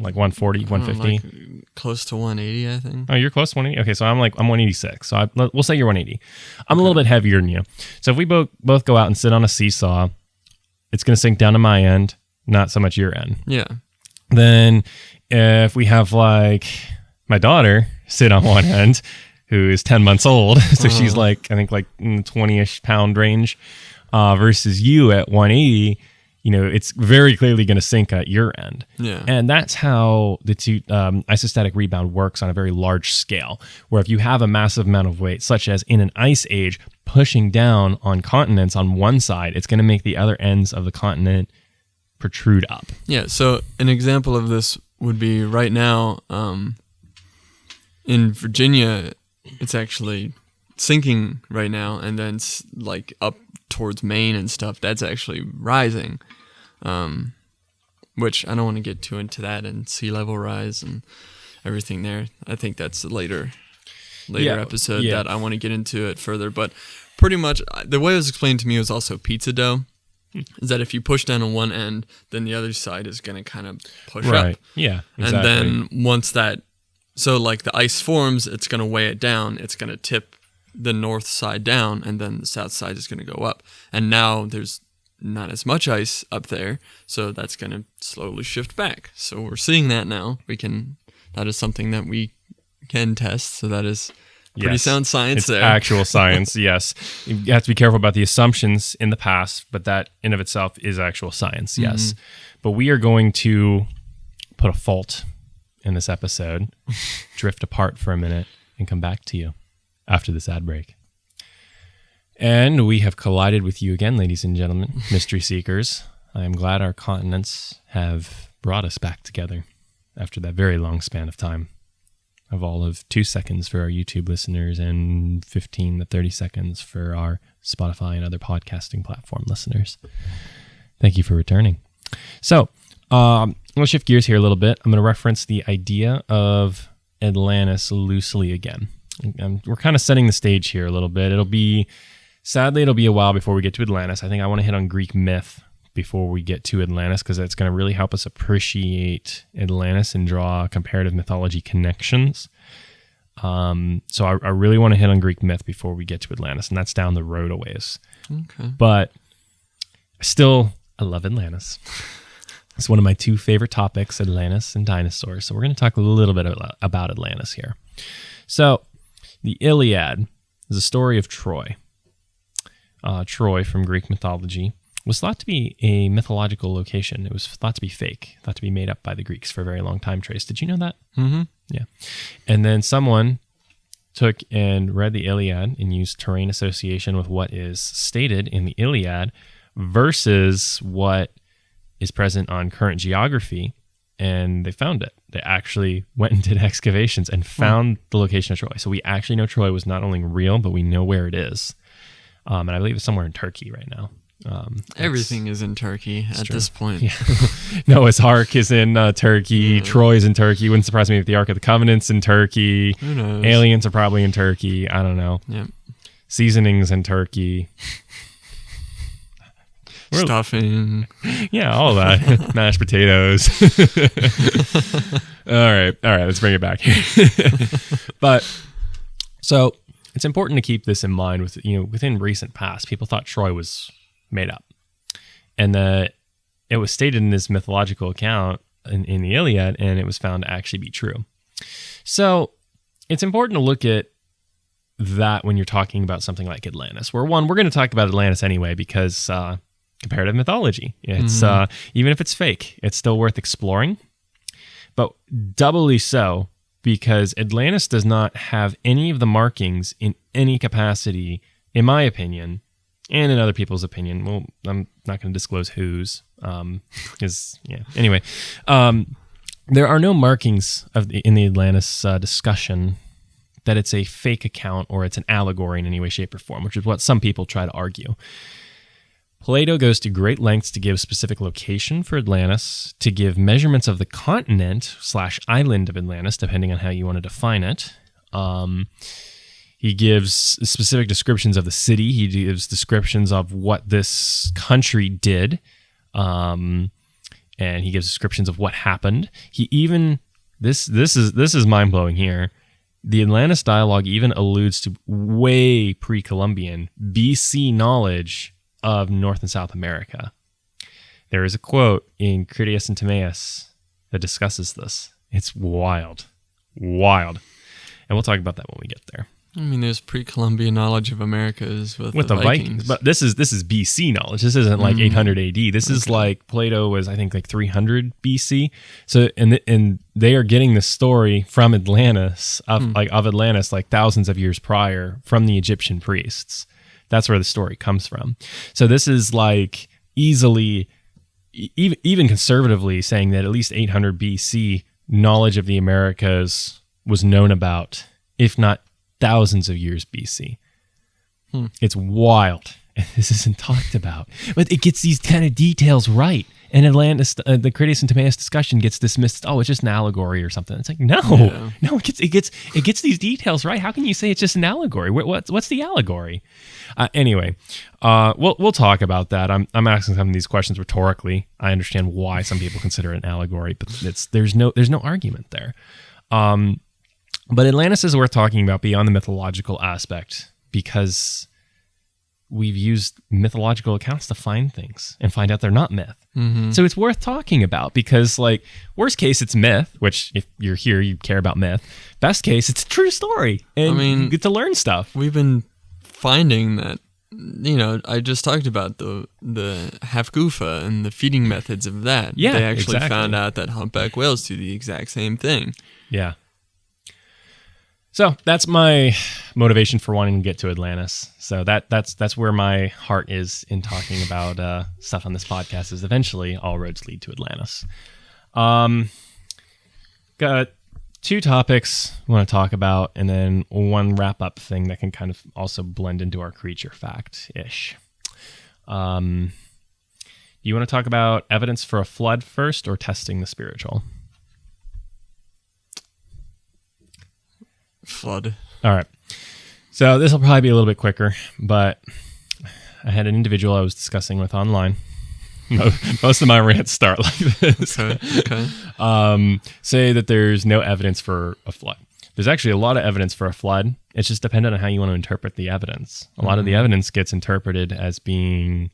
Like 140, 150? Like close to 180, I think. Oh, you're close to 180? Okay, so I'm 186. So we'll say you're 180. I'm a little bit heavier than you. So if we both go out and sit on a seesaw, it's going to sink down to my end, not so much your end. Yeah. Then if we have like my daughter sit on one end, who is 10 months old, so she's like, I think like in the 20-ish pound range, versus you at 180, it's very clearly going to sink at your end. Yeah. And that's how the isostatic rebound works on a very large scale, where if you have a massive amount of weight, such as in an ice age, pushing down on continents on one side, it's going to make the other ends of the continent protrude up. Yeah, so an example of this would be right now in Virginia, it's actually sinking right now, and then like up towards Maine and stuff, that's actually rising, which I don't want to get too into that and sea level rise and everything there. I think that's a later episode that I want to get into it further, but pretty much the way it was explained to me was also pizza dough. Is that if you push down on one end, then the other side is going to kind of push up. Yeah, exactly. And then once so like the ice forms, it's going to weigh it down. It's going to tip the north side down, and then the south side is going to go up. And now there's not as much ice up there, so that's going to slowly shift back. So we're seeing that now. That is something that we can test. So that is pretty sound science there. Actual science, yes. You have to be careful about the assumptions in the past, but that in of itself is actual science, yes. But we are going to put a fault in this episode, drift apart for a minute, and come back to you after this ad break. And we have collided with you again, ladies and gentlemen, mystery seekers. I am glad our continents have brought us back together after that very long span of time. Of all of 2 seconds for our YouTube listeners and 15 to 30 seconds for our Spotify and other podcasting platform listeners. Thank you for returning. So, I'm going to shift gears here a little bit. I'm going to reference the idea of Atlantis loosely again. We're kind of setting the stage here a little bit. It'll be a while before we get to Atlantis. I think I want to hit on Greek myth before we get to Atlantis, because it's going to really help us appreciate Atlantis and draw comparative mythology connections. So I really want to hit on Greek myth before we get to Atlantis, and that's down the road a ways. Okay. But still, I love Atlantis. It's one of my two favorite topics, Atlantis and dinosaurs. So we're going to talk a little bit about Atlantis here. So the Iliad is a story of Troy. Troy from Greek mythology was thought to be a mythological location. It was thought to be fake, thought to be made up by the Greeks for a very long time, Trace. Did you know that? Mm-hmm. Yeah. And then someone took and read the Iliad and used terrain association with what is stated in the Iliad versus what is present on current geography, and they found it. They actually went and did excavations and found the location of Troy. So we actually know Troy was not only real, but we know where it is. And I believe it's somewhere in Turkey right now. Everything is in Turkey at this point. Yeah. Noah's Ark is in Turkey. Troy's in Turkey. Wouldn't surprise me if the Ark of the Covenant's in Turkey. Who knows? Aliens are probably in Turkey. I don't know. Yep. Seasonings in Turkey. Stuffing. Yeah, all that. Mashed potatoes. All right. Let's bring it back here. But so it's important to keep this in mind. Within recent past, people thought Troy was made up, and that it was stated in this mythological account in the Iliad, and it was found to actually be true. So it's important to look at that when you're talking about something like Atlantis. We're going to talk about Atlantis anyway because comparative mythology. It's even if it's fake, it's still worth exploring. But doubly so because Atlantis does not have any of the markings in any capacity, in my opinion, and in other people's opinion. Well, I'm not going to disclose whose. Anyway, there are no markings in the Atlantis discussion that it's a fake account or it's an allegory in any way, shape, or form, which is what some people try to argue. Plato goes to great lengths to give specific location for Atlantis, to give measurements of the continent/island of Atlantis, depending on how you want to define it. He gives specific descriptions of the city. He gives descriptions of what this country did. And he gives descriptions of what happened. He even, this is mind-blowing here. The Atlantis dialogue even alludes to way pre-Columbian BC knowledge of North and South America. There is a quote in Critias and Timaeus that discusses this. It's wild. And we'll talk about that when we get there. I mean, there's pre-Columbian knowledge of Americas with the Vikings. But this is BC knowledge. This isn't like 800 AD. This is like Plato was, I think, like 300 BC. So and they are getting the story from Atlantis of Atlantis like thousands of years prior from the Egyptian priests. That's where the story comes from. So this is like easily, even conservatively, saying that at least 800 BC knowledge of the Americas was known about, if not thousands of years BC. It's wild. This isn't talked about, but it gets these kind of details right. And Atlantis, the Critias and Timaeus discussion gets dismissed. Oh, it's just an allegory or something. It's like no, it gets these details right. How can you say it's just an allegory? What's the allegory? Anyway, we'll talk about that. I'm asking some of these questions rhetorically. I understand why some people consider it an allegory, but there's no argument there. But Atlantis is worth talking about beyond the mythological aspect because we've used mythological accounts to find things and find out they're not myth. So it's worth talking about because, like, worst case, it's myth, which if you're here, you care about myth. Best case, it's a true story. And you get to learn stuff. We've been finding that, I just talked about the Hafgufa and the feeding methods of that. Yeah, they actually found out that humpback whales do the exact same thing. Yeah. So that's my motivation for wanting to get to Atlantis. So that's where my heart is in talking about stuff on this podcast. Is eventually all roads lead to Atlantis. Got two topics I want to talk about, and then one wrap up thing that can kind of also blend into our creature fact ish. Do you want to talk about evidence for a flood first, or testing the spiritual? Flood. All right. So this will probably be a little bit quicker, but I had an individual I was discussing with online, Most of my rants start like this. Okay. Say that there's no evidence for a flood. There's actually a lot of evidence for a flood. It's just dependent on how you want to interpret the evidence. A lot of the evidence gets interpreted as being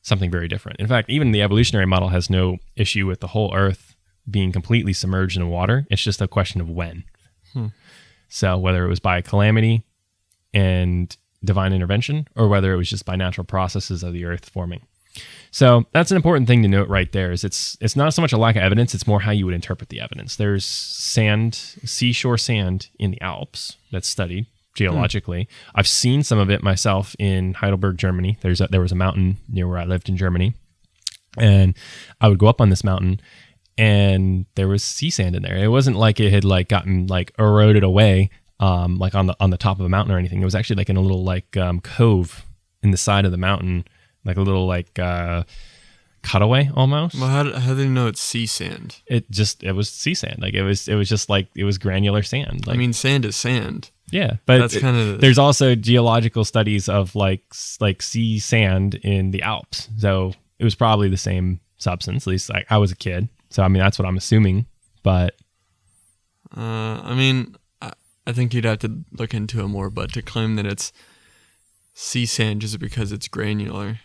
something very different. In fact, even the evolutionary model has no issue with the whole Earth being completely submerged in water. It's just a question of when. So whether it was by calamity and divine intervention, or whether it was just by natural processes of the Earth forming. So that's an important thing to note right there. Is it's not so much a lack of evidence; it's more how you would interpret the evidence. There's sand, seashore sand in the Alps that's studied geologically. I've seen some of it myself in Heidelberg, Germany. There was a mountain near where I lived in Germany, and I would go up on this mountain, and there was sea sand in there. It wasn't like it had like gotten like eroded away, like on the top of a mountain or anything. It was actually like in a little like cove in the side of the mountain, like a little like cutaway almost. Well, how do you know it's sea sand? It was sea sand. Like it was just like it was granular sand. Like, I mean, sand is sand. Yeah, but that's kind of. There's also geological studies of like sea sand in the Alps, so it was probably the same substance. At least like I was a kid, so I mean that's what I'm assuming. But I mean, I think you'd have to look into it more. But to claim that it's sea sand just because it's granular,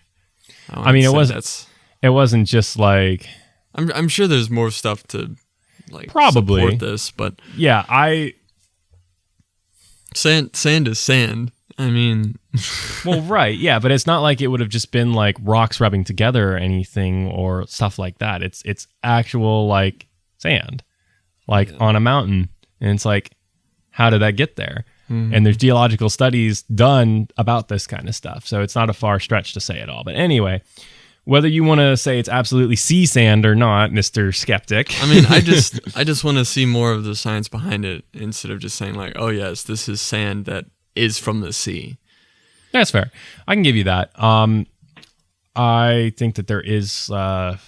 I mean, it wasn't just like. I'm sure there's more stuff to like probably support this, but yeah, Sand is sand. I mean, well, right, yeah, but it's not like it would have just been like rocks rubbing together or anything or stuff like that. It's actual like sand, like on a mountain, and it's like, how did that get there? And there's geological studies done about this kind of stuff, so it's not a far stretch to say it all. But anyway, whether you want to say it's absolutely sea sand or not, Mr. Skeptic. I mean, I just want to see more of the science behind it instead of just saying like, oh yes, this is sand that is from the sea. That's fair. I can give you that. I think that there is, I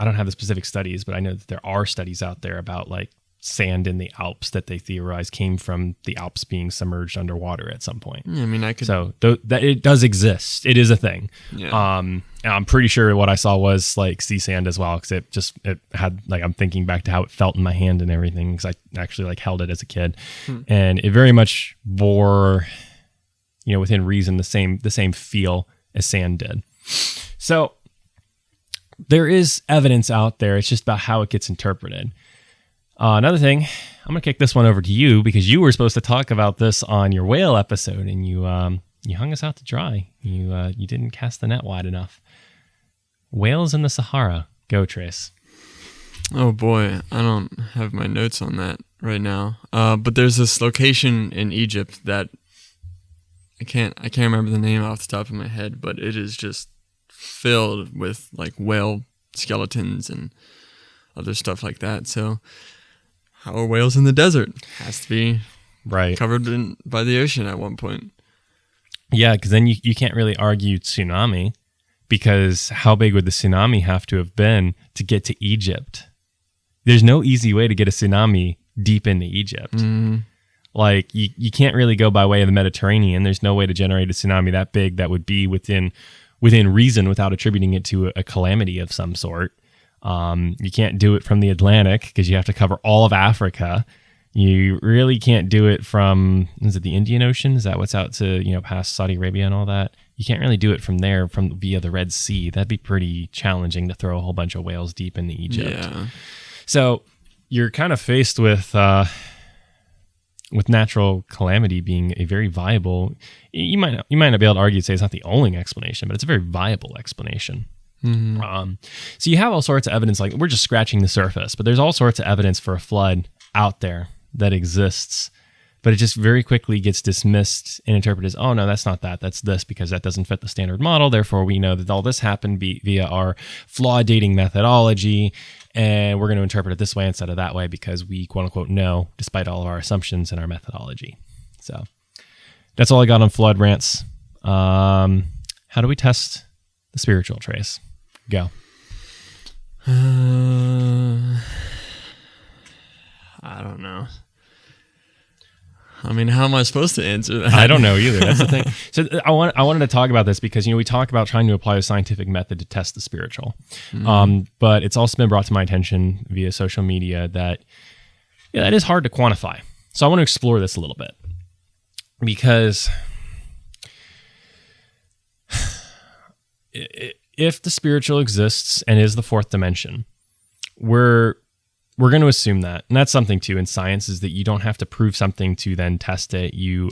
don't have the specific studies, but I know that there are studies out there about like sand in the Alps that they theorize came from the Alps being submerged underwater at some point. Yeah, I mean, I could. So that it does exist. It is a thing. Yeah. And I'm pretty sure what I saw was like sea sand as well, because it had like, I'm thinking back to how it felt in my hand and everything, because I actually like held it as a kid, and it very much bore, within reason, the same feel as sand did. So there is evidence out there. It's just about how it gets interpreted. Another thing, I'm going to kick this one over to you because you were supposed to talk about this on your whale episode, and you hung us out to dry. You didn't cast the net wide enough. Whales in the Sahara. Go, Trace. Oh boy, I don't have my notes on that right now. But there's this location in Egypt that I can't remember the name off the top of my head, but it is just filled with like whale skeletons and other stuff like that. So how are whales in the desert? Has to be right covered by the ocean at one point. Yeah, because then you can't really argue tsunami, because how big would the tsunami have to have been to get to Egypt? There's no easy way to get a tsunami deep into Egypt. Like you can't really go by way of the Mediterranean. There's no way to generate a tsunami that big that would be within reason without attributing it to a calamity of some sort. You can't do it from the Atlantic because you have to cover all of Africa. You really can't do it from, is it the Indian Ocean? Is that what's out to, past Saudi Arabia and all that? You can't really do it from there, via the Red Sea. That'd be pretty challenging to throw a whole bunch of whales deep into Egypt. Yeah. So you're kind of faced with natural calamity being a very viable, you might not be able to argue to say it's not the only explanation, but it's a very viable explanation. So you have all sorts of evidence, like we're just scratching the surface, but there's all sorts of evidence for a flood out there that exists, but it just very quickly gets dismissed and interpreted as, oh no, that's not that, that's this, because that doesn't fit the standard model. Therefore, we know that all this happened via our flawed dating methodology, and we're going to interpret it this way instead of that way because we quote unquote know, despite all of our assumptions and our methodology. So that's all I got on flood rants. How do we test the spiritual, Trace? Go. I don't know. I mean, how am I supposed to answer that? I don't know either. That's the thing. So I wanted to talk about this because, we talk about trying to apply a scientific method to test the spiritual. But it's also been brought to my attention via social media that, it is hard to quantify. So I want to explore this a little bit because if the spiritual exists and is the fourth dimension, we're going to assume that. And that's something too in science, is that you don't have to prove something to then test it. You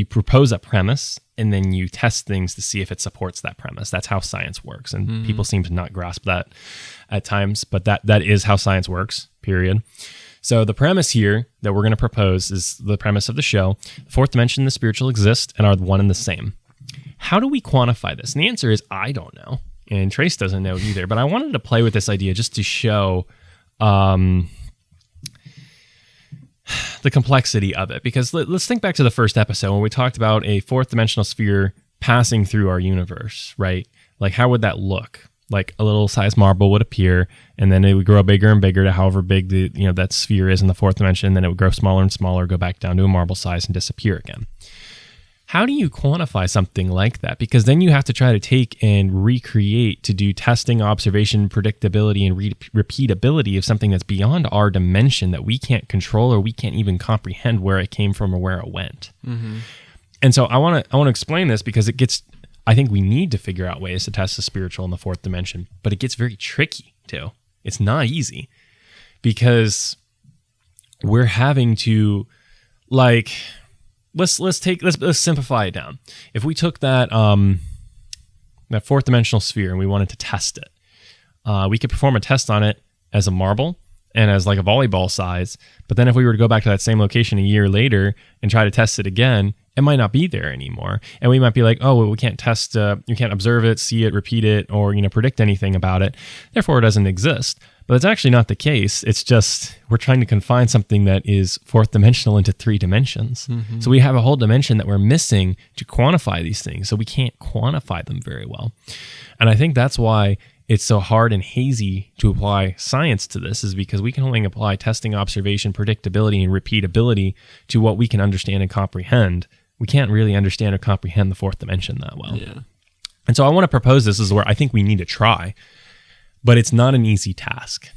propose a premise and then you test things to see if it supports that premise. That's how science works. And people seem to not grasp that at times, but that is how science works, period. So the premise here that we're going to propose is the premise of the show. The fourth dimension and the spiritual exist and are one and the same. How do we quantify this? And the answer is, I don't know. And Trace doesn't know either, but I wanted to play with this idea just to show the complexity of it, because let's think back to the first episode when we talked about a fourth dimensional sphere passing through our universe, right? Like, how would that look? Like a little sized marble would appear, and then it would grow bigger and bigger to however big the that sphere is in the fourth dimension. Then it would grow smaller and smaller, go back down to a marble size, and disappear again. How do you quantify something like that? Because then you have to try to take and recreate to do testing, observation, predictability, and repeatability of something that's beyond our dimension that we can't control, or we can't even comprehend where it came from or where it went. Mm-hmm. And so I want to explain this because I think we need to figure out ways to test the spiritual in the fourth dimension, but it gets very tricky too. It's not easy because we're having to Let's simplify it down. If we took that fourth dimensional sphere and we wanted to test it, we could perform a test on it as a marble and as like a volleyball size. But then if we were to go back to that same location a year later and try to test it again, it might not be there anymore. And we might be like, oh, well, we can't test, you can't observe it, see it, repeat it, or predict anything about it. Therefore, it doesn't exist. But that's actually not the case. It's just we're trying to confine something that is fourth dimensional into three dimensions. Mm-hmm. So we have a whole dimension that we're missing to quantify these things. So we can't quantify them very well. And I think that's why it's so hard and hazy to apply science to this, is because we can only apply testing, observation, predictability, and repeatability to what we can understand and comprehend. We can't really understand or comprehend the fourth dimension that well. Yeah. And so I want to propose this as where I think we need to try. But it's not an easy task.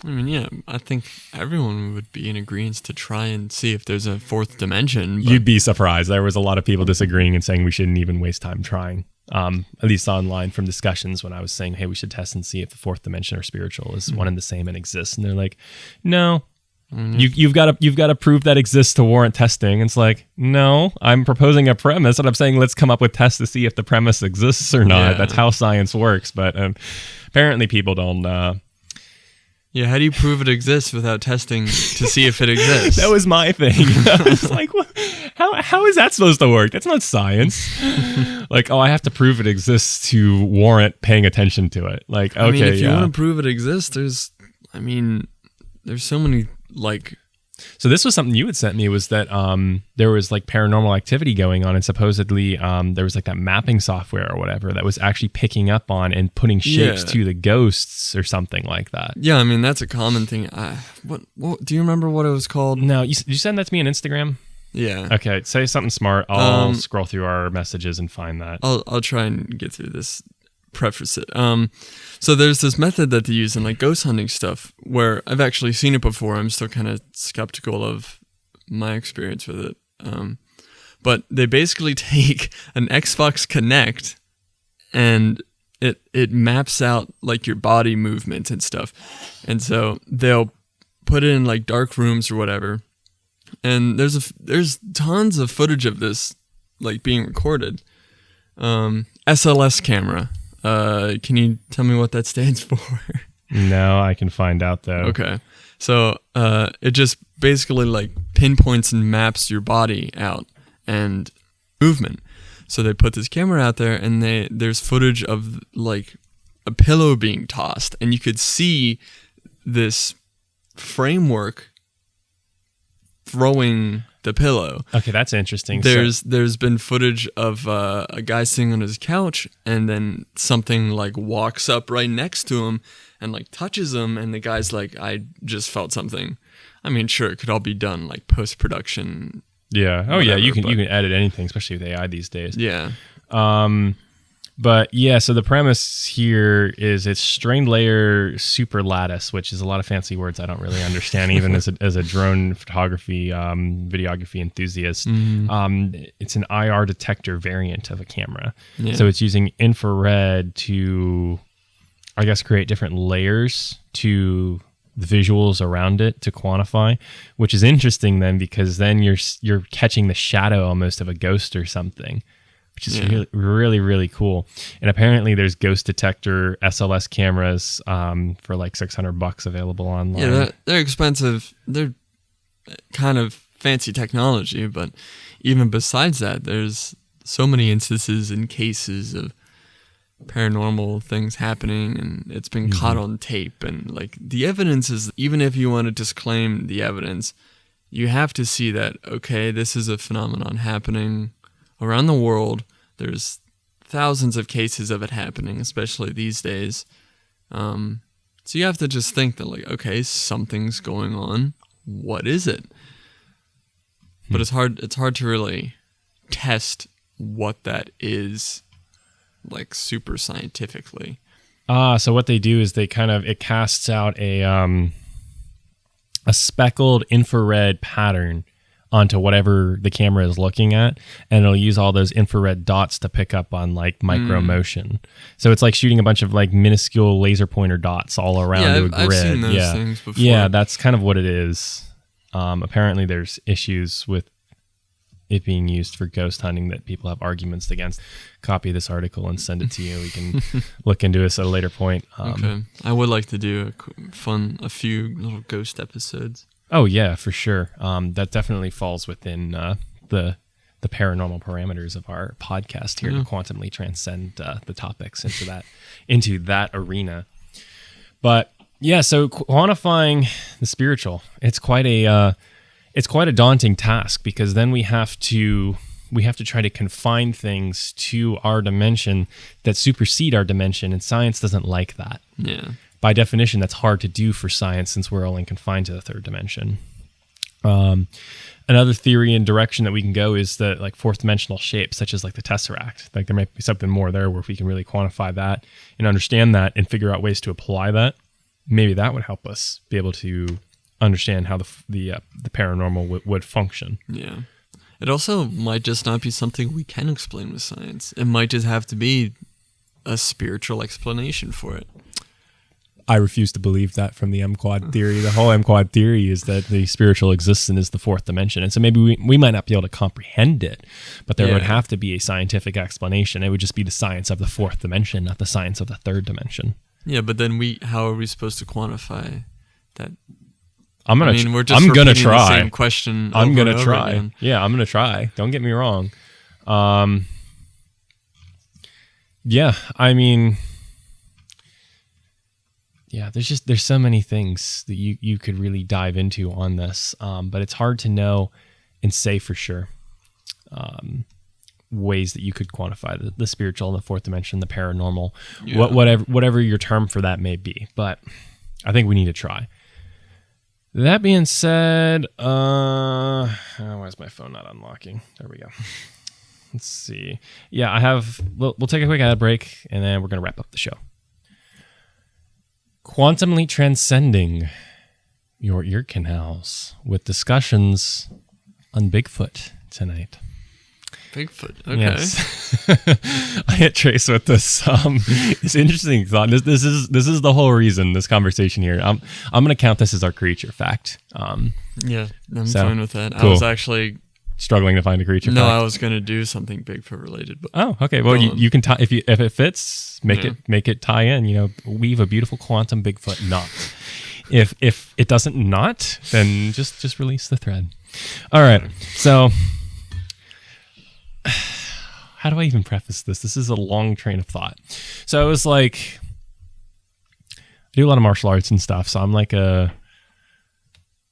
I mean, yeah, I think everyone would be in agreement to try and see if there's a fourth dimension. You'd be surprised. There was a lot of people disagreeing and saying we shouldn't even waste time trying. At least online from discussions when I was saying, hey, we should test and see if the fourth dimension or spiritual is one and the same and exists. And they're like, no, you've got to prove that exists to warrant testing. And it's like, no, I'm proposing a premise and I'm saying let's come up with tests to see if the premise exists or not. Yeah. That's how science works. But apparently people don't. Yeah, how do you prove it exists without testing to see if it exists? That was my thing. I was like, how is that supposed to work? That's not science. Like, I have to prove it exists to warrant paying attention to it. Like, okay, I mean, if you want to prove it exists, there's so many, like... So this was something you had sent me, was that there was like paranormal activity going on, and supposedly there was like that mapping software or whatever that was actually picking up on and putting shapes to the ghosts or something like that. Yeah, I mean, that's a common thing. What do you remember what it was called? No, you send that to me on Instagram? Yeah. Okay, say something smart. I'll scroll through our messages and find that. I'll try and get through this. Preface it. So there's this method that they use in like ghost hunting stuff where I've actually seen it before. I'm still kind of skeptical of my experience with it. But they basically take an Xbox Kinect and it maps out like your body movements and stuff. And so they'll put it in like dark rooms or whatever. And there's tons of footage of this like being recorded. SLS camera. Can you tell me what that stands for? No, I can find out though. Okay. So it just basically like pinpoints and maps your body out and movement. So they put this camera out there and there's footage of like a pillow being tossed, and you could see this framework throwing the pillow. Okay, that's interesting. There's been footage of a guy sitting on his couch, and then something like walks up right next to him and like touches him, and the guy's like, I just felt something. I mean, sure, it could all be done like post-production. Yeah. Oh, Whatever, yeah. You but- can edit anything, especially with AI these days. Yeah. But yeah, so the premise here is it's strained layer super lattice, which is a lot of fancy words I don't really understand, even as a drone photography, videography enthusiast. It's an IR detector variant of a camera. Yeah. So it's using infrared to, I guess, create different layers to the visuals around it to quantify, which is interesting then, because then you're catching the shadow almost of a ghost or something, which is really, really, really cool. And apparently there's ghost detector SLS cameras for like $600 available online. Yeah, they're expensive. They're kind of fancy technology, but even besides that, there's so many instances and cases of paranormal things happening, and it's been caught on tape. And like the evidence is, even if you want to disclaim the evidence, you have to see that, okay, this is a phenomenon happening around the world. There's thousands of cases of it happening, especially these days. So you have to just think that, like, okay, something's going on. What is it? But it's hard to really test what that is, like, super scientifically. So what they do is it casts out a speckled infrared pattern onto whatever the camera is looking at, and it'll use all those infrared dots to pick up on like micro motion. So it's like shooting a bunch of like minuscule laser pointer dots all around to a grid. I've seen those things before. Yeah, that's kind of what it is. Apparently there's issues with it being used for ghost hunting that people have arguments against. Copy this article and send it to you. We can look into this at a later point. Okay. I would like to do a few little ghost episodes. Oh yeah, for sure. That definitely falls within the paranormal parameters of our podcast here to quantumly transcend the topics into that arena. But yeah, so quantifying the spiritual, it's quite a daunting task, because then we have to try to confine things to our dimension that supersede our dimension, and science doesn't like that. Yeah. By definition, that's hard to do for science, since we're only confined to the third dimension. Another theory and direction that we can go is that, like, fourth dimensional shapes, such as like the tesseract, like there might be something more there where if we can really quantify that and understand that and figure out ways to apply that, maybe that would help us be able to understand how the paranormal would function. Yeah. It also might just not be something we can explain with science. It might just have to be a spiritual explanation for it. I refuse to believe that from the M-Quad theory. The whole M-Quad theory is that the spiritual existence is the fourth dimension. And so maybe we might not be able to comprehend it, but there would have to be a scientific explanation. It would just be the science of the fourth dimension, not the science of the third dimension. Yeah, but then how are we supposed to quantify that? We're just repeating the try. same question. I'm over gonna and over try. again. Yeah, I'm gonna try. Don't get me wrong. Yeah, I mean, yeah, there's so many things that you could really dive into on this, but it's hard to know and say for sure ways that you could quantify the spiritual and the fourth dimension, the paranormal, whatever your term for that may be. But I think we need to try. That being said, why is my phone not unlocking? There we go. Let's see. Yeah, we'll take a quick ad break, and then we're going to wrap up the show. Quantumly transcending your ear canals with discussions on Bigfoot tonight. Bigfoot. Okay. Yes. I hit Trace with this interesting thought. This is the whole reason this conversation here. I'm gonna count this as our creature fact. Yeah, I'm fine with that. Cool. I was actually struggling to find a creature fact. I was gonna do something Bigfoot related, but okay. Well, you can tie if it fits. Make it tie in. Weave a beautiful quantum Bigfoot knot. If it doesn't knot, then just release the thread. All right. So, how do I even preface this? This is a long train of thought. So it was like, I do a lot of martial arts and stuff. So I'm like I'm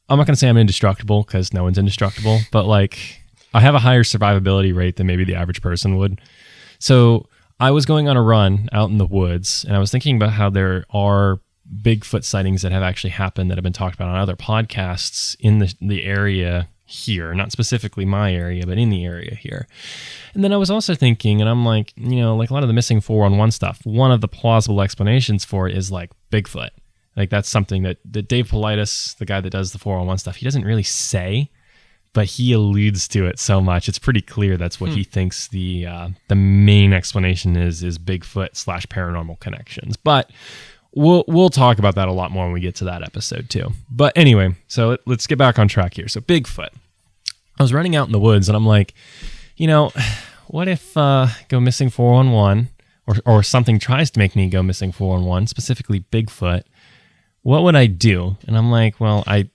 not going to say I'm indestructible, because no one's indestructible, but like I have a higher survivability rate than maybe the average person would. So I was going on a run out in the woods, and I was thinking about how there are Bigfoot sightings that have actually happened that have been talked about on other podcasts in the area here, not specifically my area, but in the area here. And then I was also thinking, and I'm like, like a lot of the missing 411 stuff, one of the plausible explanations for it is like Bigfoot. Like that's something that Dave Politis, the guy that does the 411 stuff, he doesn't really say, but he alludes to it so much. It's pretty clear that's what he thinks the main explanation is Bigfoot / paranormal connections. But we'll talk about that a lot more when we get to that episode too. But anyway, so let's get back on track here. So Bigfoot. I was running out in the woods and I'm like, what if go missing 411 or something tries to make me go missing 411, specifically Bigfoot? What would I do? And I'm like, well, I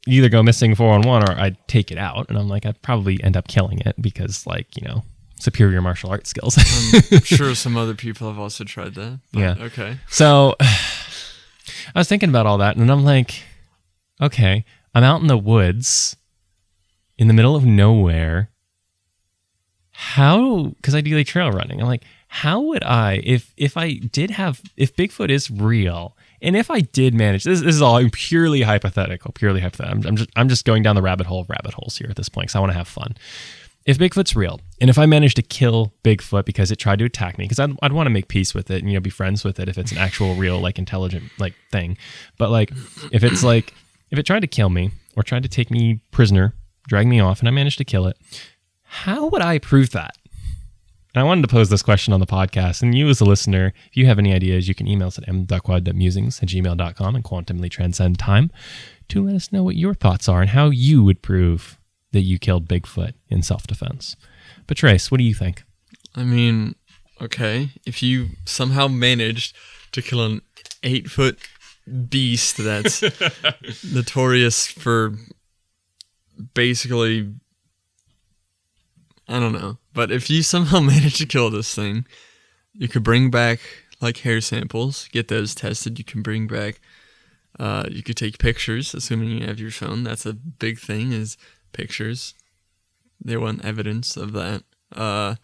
either go missing 411 or I'd take it out. And I'm like, I'd probably end up killing it because superior martial arts skills. I'm sure some other people have also tried that. Yeah. Okay. So I was thinking about all that and I'm like, okay, I'm out in the woods in the middle of nowhere. Because I do like trail running. I'm like, how would I, if Bigfoot is real, and if I did manage, this is all purely hypothetical. I'm just going down the rabbit hole of rabbit holes here at this point because I want to have fun. If Bigfoot's real, and if I managed to kill Bigfoot because it tried to attack me, because I'd want to make peace with it and be friends with it if it's an actual real intelligent thing. But if it tried to kill me or tried to take me prisoner, drag me off, and I managed to kill it, how would I prove that? And I wanted to pose this question on the podcast. And you as a listener, if you have any ideas, you can email us at mduckwad.musings@gmail.com and quantumly transcend time to let us know what your thoughts are and how you would prove that you killed Bigfoot in self-defense. But Trace, what do you think? I mean, okay, if you somehow managed to kill an 8-foot beast that's notorious for basically, I don't know, but if you somehow manage to kill this thing, you could bring back hair samples, get those tested. You can bring back, you could take pictures, assuming you have your phone. That's a big thing, is pictures. They want evidence of that. I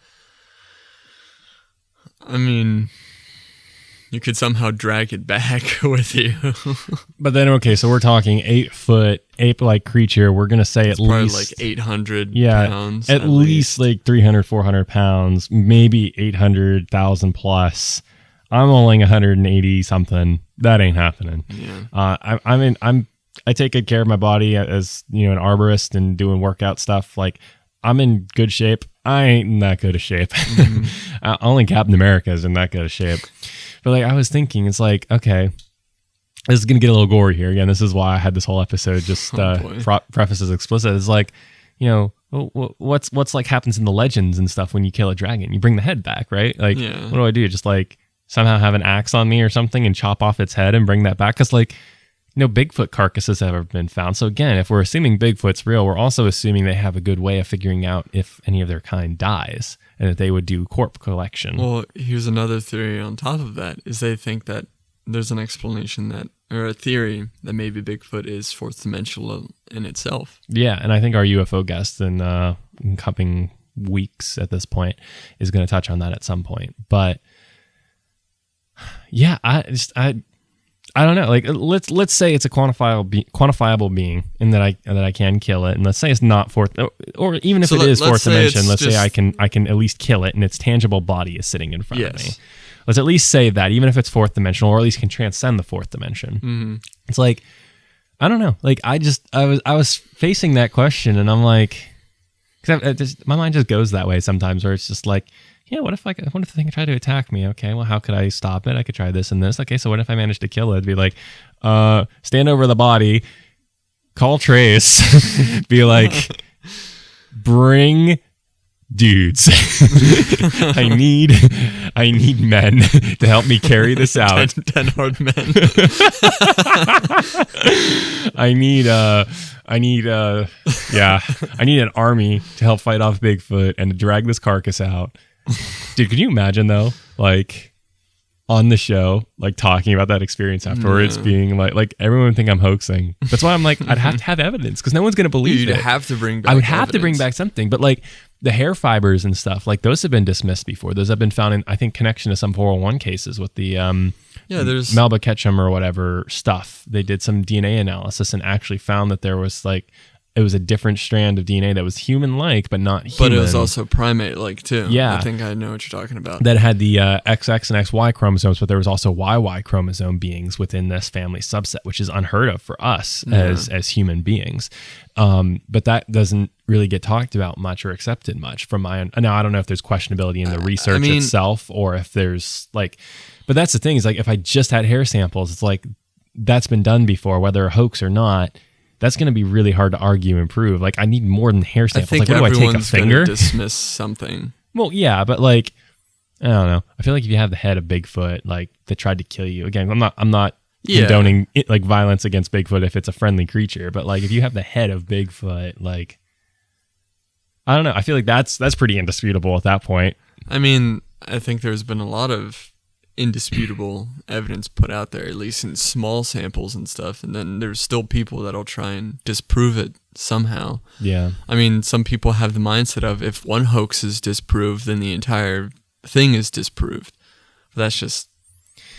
mean, you could somehow drag it back with you. But then, okay, so we're talking 8-foot ape-like creature. We're going to say it's at least 800 pounds. At least 300, 400 pounds, maybe 800,000 plus. I'm only 180 something. That ain't happening. Yeah. I take good care of my body as, an arborist and doing workout stuff. I'm in good shape. I ain't in that good of shape. Mm-hmm. Only Captain America is in that good of shape. But I was thinking, it's okay, this is going to get a little gory here. Again, this is why I had this whole episode just preface as explicit. It's what's happens in the legends and stuff when you kill a dragon? You bring the head back, right? What do I do? Just somehow have an axe on me or something and chop off its head and bring that back? Because no Bigfoot carcasses have ever been found. So again, if we're assuming Bigfoot's real, we're also assuming they have a good way of figuring out if any of their kind dies and that they would do corpse collection. Well, here's another theory on top of that, is they think that there's an explanation or a theory that maybe Bigfoot is fourth dimensional in itself. Yeah, and I think our UFO guest in coming weeks at this point is going to touch on that at some point. But yeah, I don't know. Let's say it's a quantifiable being, and that I can kill it, and let's say it's not fourth, or even if it is fourth dimension. Let's say I can at least kill it, and its tangible body is sitting in front of me. Let's at least say that, even if it's fourth dimensional, or at least can transcend the fourth dimension. Mm-hmm. It's I don't know. I was facing that question, and I'm because my mind just goes that way sometimes, where it's just yeah, what if the thing tried to attack me? Okay, well, how could I stop it? I could try this and this. Okay, so what if I managed to kill it? It'd be stand over the body, call Trace, be bring dudes. I need men to help me carry this out. 10 hard men. I need an army to help fight off Bigfoot and to drag this carcass out. Dude, could you imagine though, on the show, talking about that experience afterwards, being everyone would think I'm hoaxing. That's why I'm I'd have to have evidence, because no one's going to believe it. Have to bring back I would have to bring back something. But the hair fibers and stuff, those have been dismissed before. Those have been found in, I think, connection to some 401 cases with the there's Melba Ketchum or whatever stuff. They did some DNA analysis and actually found that there was like, it was a different strand of DNA that was human-like, but not human. But it was also primate-like too. Yeah. I think I know what you're talking about. That had the XX and XY chromosomes, but there was also YY chromosome beings within this family subset, which is unheard of for us as human beings. But that doesn't really get talked about much or accepted much from my own. Now, I don't know if there's questionability in the research itself or if there's like, but that's the thing is like, if I just had hair samples, it's like, that's been done before, whether a hoax or not. That's going to be really hard to argue and prove. Like, I need more than hair samples. I think like, what do I take, a finger? Gonna dismiss something. Well, yeah, but like, I don't know. I feel like if you have the head of Bigfoot, like that tried to kill you. Again, I'm not condoning like violence against Bigfoot if it's a friendly creature, but like if you have the head of Bigfoot, like, I don't know. I feel like that's pretty indisputable at that point. I mean, I think there's been a lot of indisputable evidence put out there, at least in small samples and stuff, and then there's still people that'll try and disprove it somehow. Yeah. I mean, some people have the mindset of if one hoax is disproved, then the entire thing is disproved. But that's just,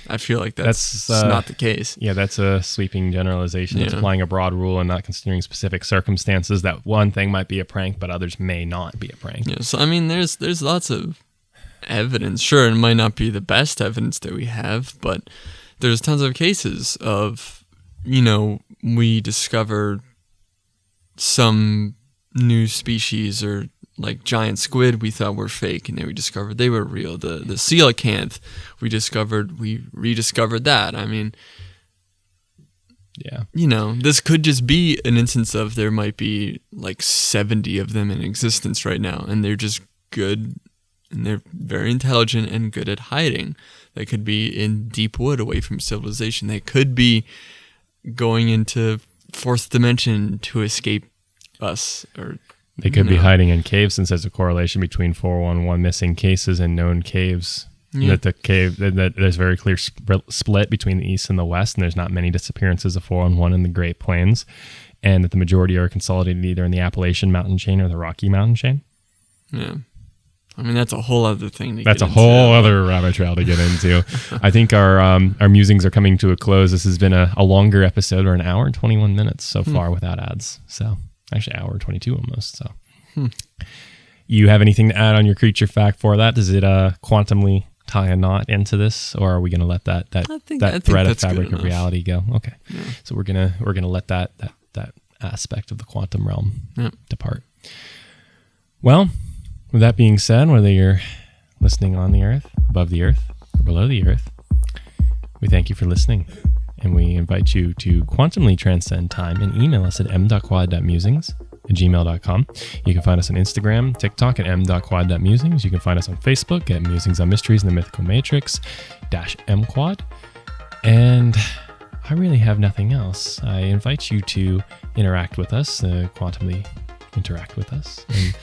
I feel like that's not the case. Yeah, that's a sweeping generalization. It's applying a broad rule and not considering specific circumstances that one thing might be a prank, but others may not be a prank. Yeah, so I mean, there's lots of evidence. Sure, it might not be the best evidence that we have, but there's tons of cases of, we discover some new species or like giant squid we thought were fake, and then we discovered they were real. The coelacanth we rediscovered that. I mean, yeah, this could just be an instance of there might be like 70 of them in existence right now, and they're just good. And they're very intelligent and good at hiding. They could be in deep wood away from civilization. They could be going into fourth dimension to escape us. Or they could be hiding in caves, since there's a correlation between 411 missing cases and known caves. Yeah. That there's a very clear split between the east and the west, and there's not many disappearances of 411 in the Great Plains, and that the majority are consolidated either in the Appalachian mountain chain or the Rocky mountain chain. Yeah. I mean, that's a whole other thing. That's a whole other rabbit trail to get into. I think our musings are coming to a close. This has been a longer episode, or an hour and 21 minutes so far without ads. So actually, hour and 22 almost. So, you have anything to add on your creature fact for that? Does it quantumly tie a knot into this, or are we going to let that thread of fabric of reality go? Okay, so we're gonna let that aspect of the quantum realm depart. Well. With that being said, whether you're listening on the earth, above the earth, or below the earth, we thank you for listening, and we invite you to quantumly transcend time and email us at m.quad.musings@gmail.com. You can find us on Instagram, TikTok at m.quad.musings. You can find us on Facebook at Musings on Mysteries in the Mythical Matrix -mquad. And I really have nothing else. I invite you to interact with us, quantumly interact with us. And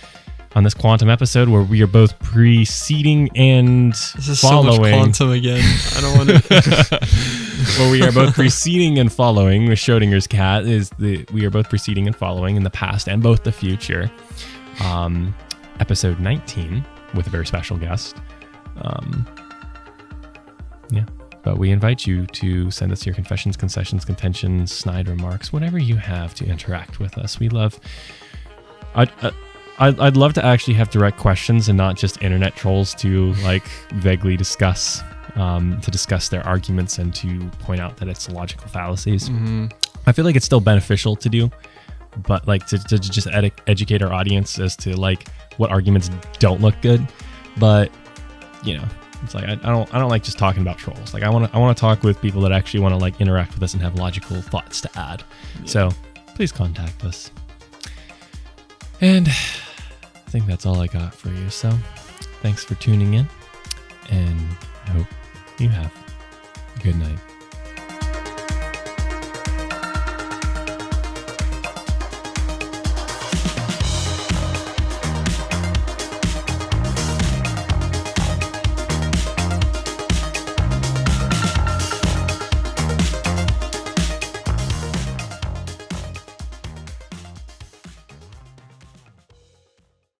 on this quantum episode, where we are both preceding and this is following. So much quantum again. I don't want to. Where we are both preceding and following with Schrodinger's cat we are both preceding and following in the past and both the future. Episode 19 with a very special guest. But we invite you to send us your confessions, concessions, contentions, snide remarks, whatever you have to interact with us. We love. I'd love to actually have direct questions and not just internet trolls to like vaguely discuss their arguments and to point out that it's logical fallacies. Mm-hmm. I feel like it's still beneficial to do, but like to just educate our audience as to like what arguments don't look good. But it's like I don't like just talking about trolls. Like I want to talk with people that actually want to like interact with us and have logical thoughts to add. Yeah. So please contact us. And I think that's all I got for you. So thanks for tuning in, and I hope you have a good night.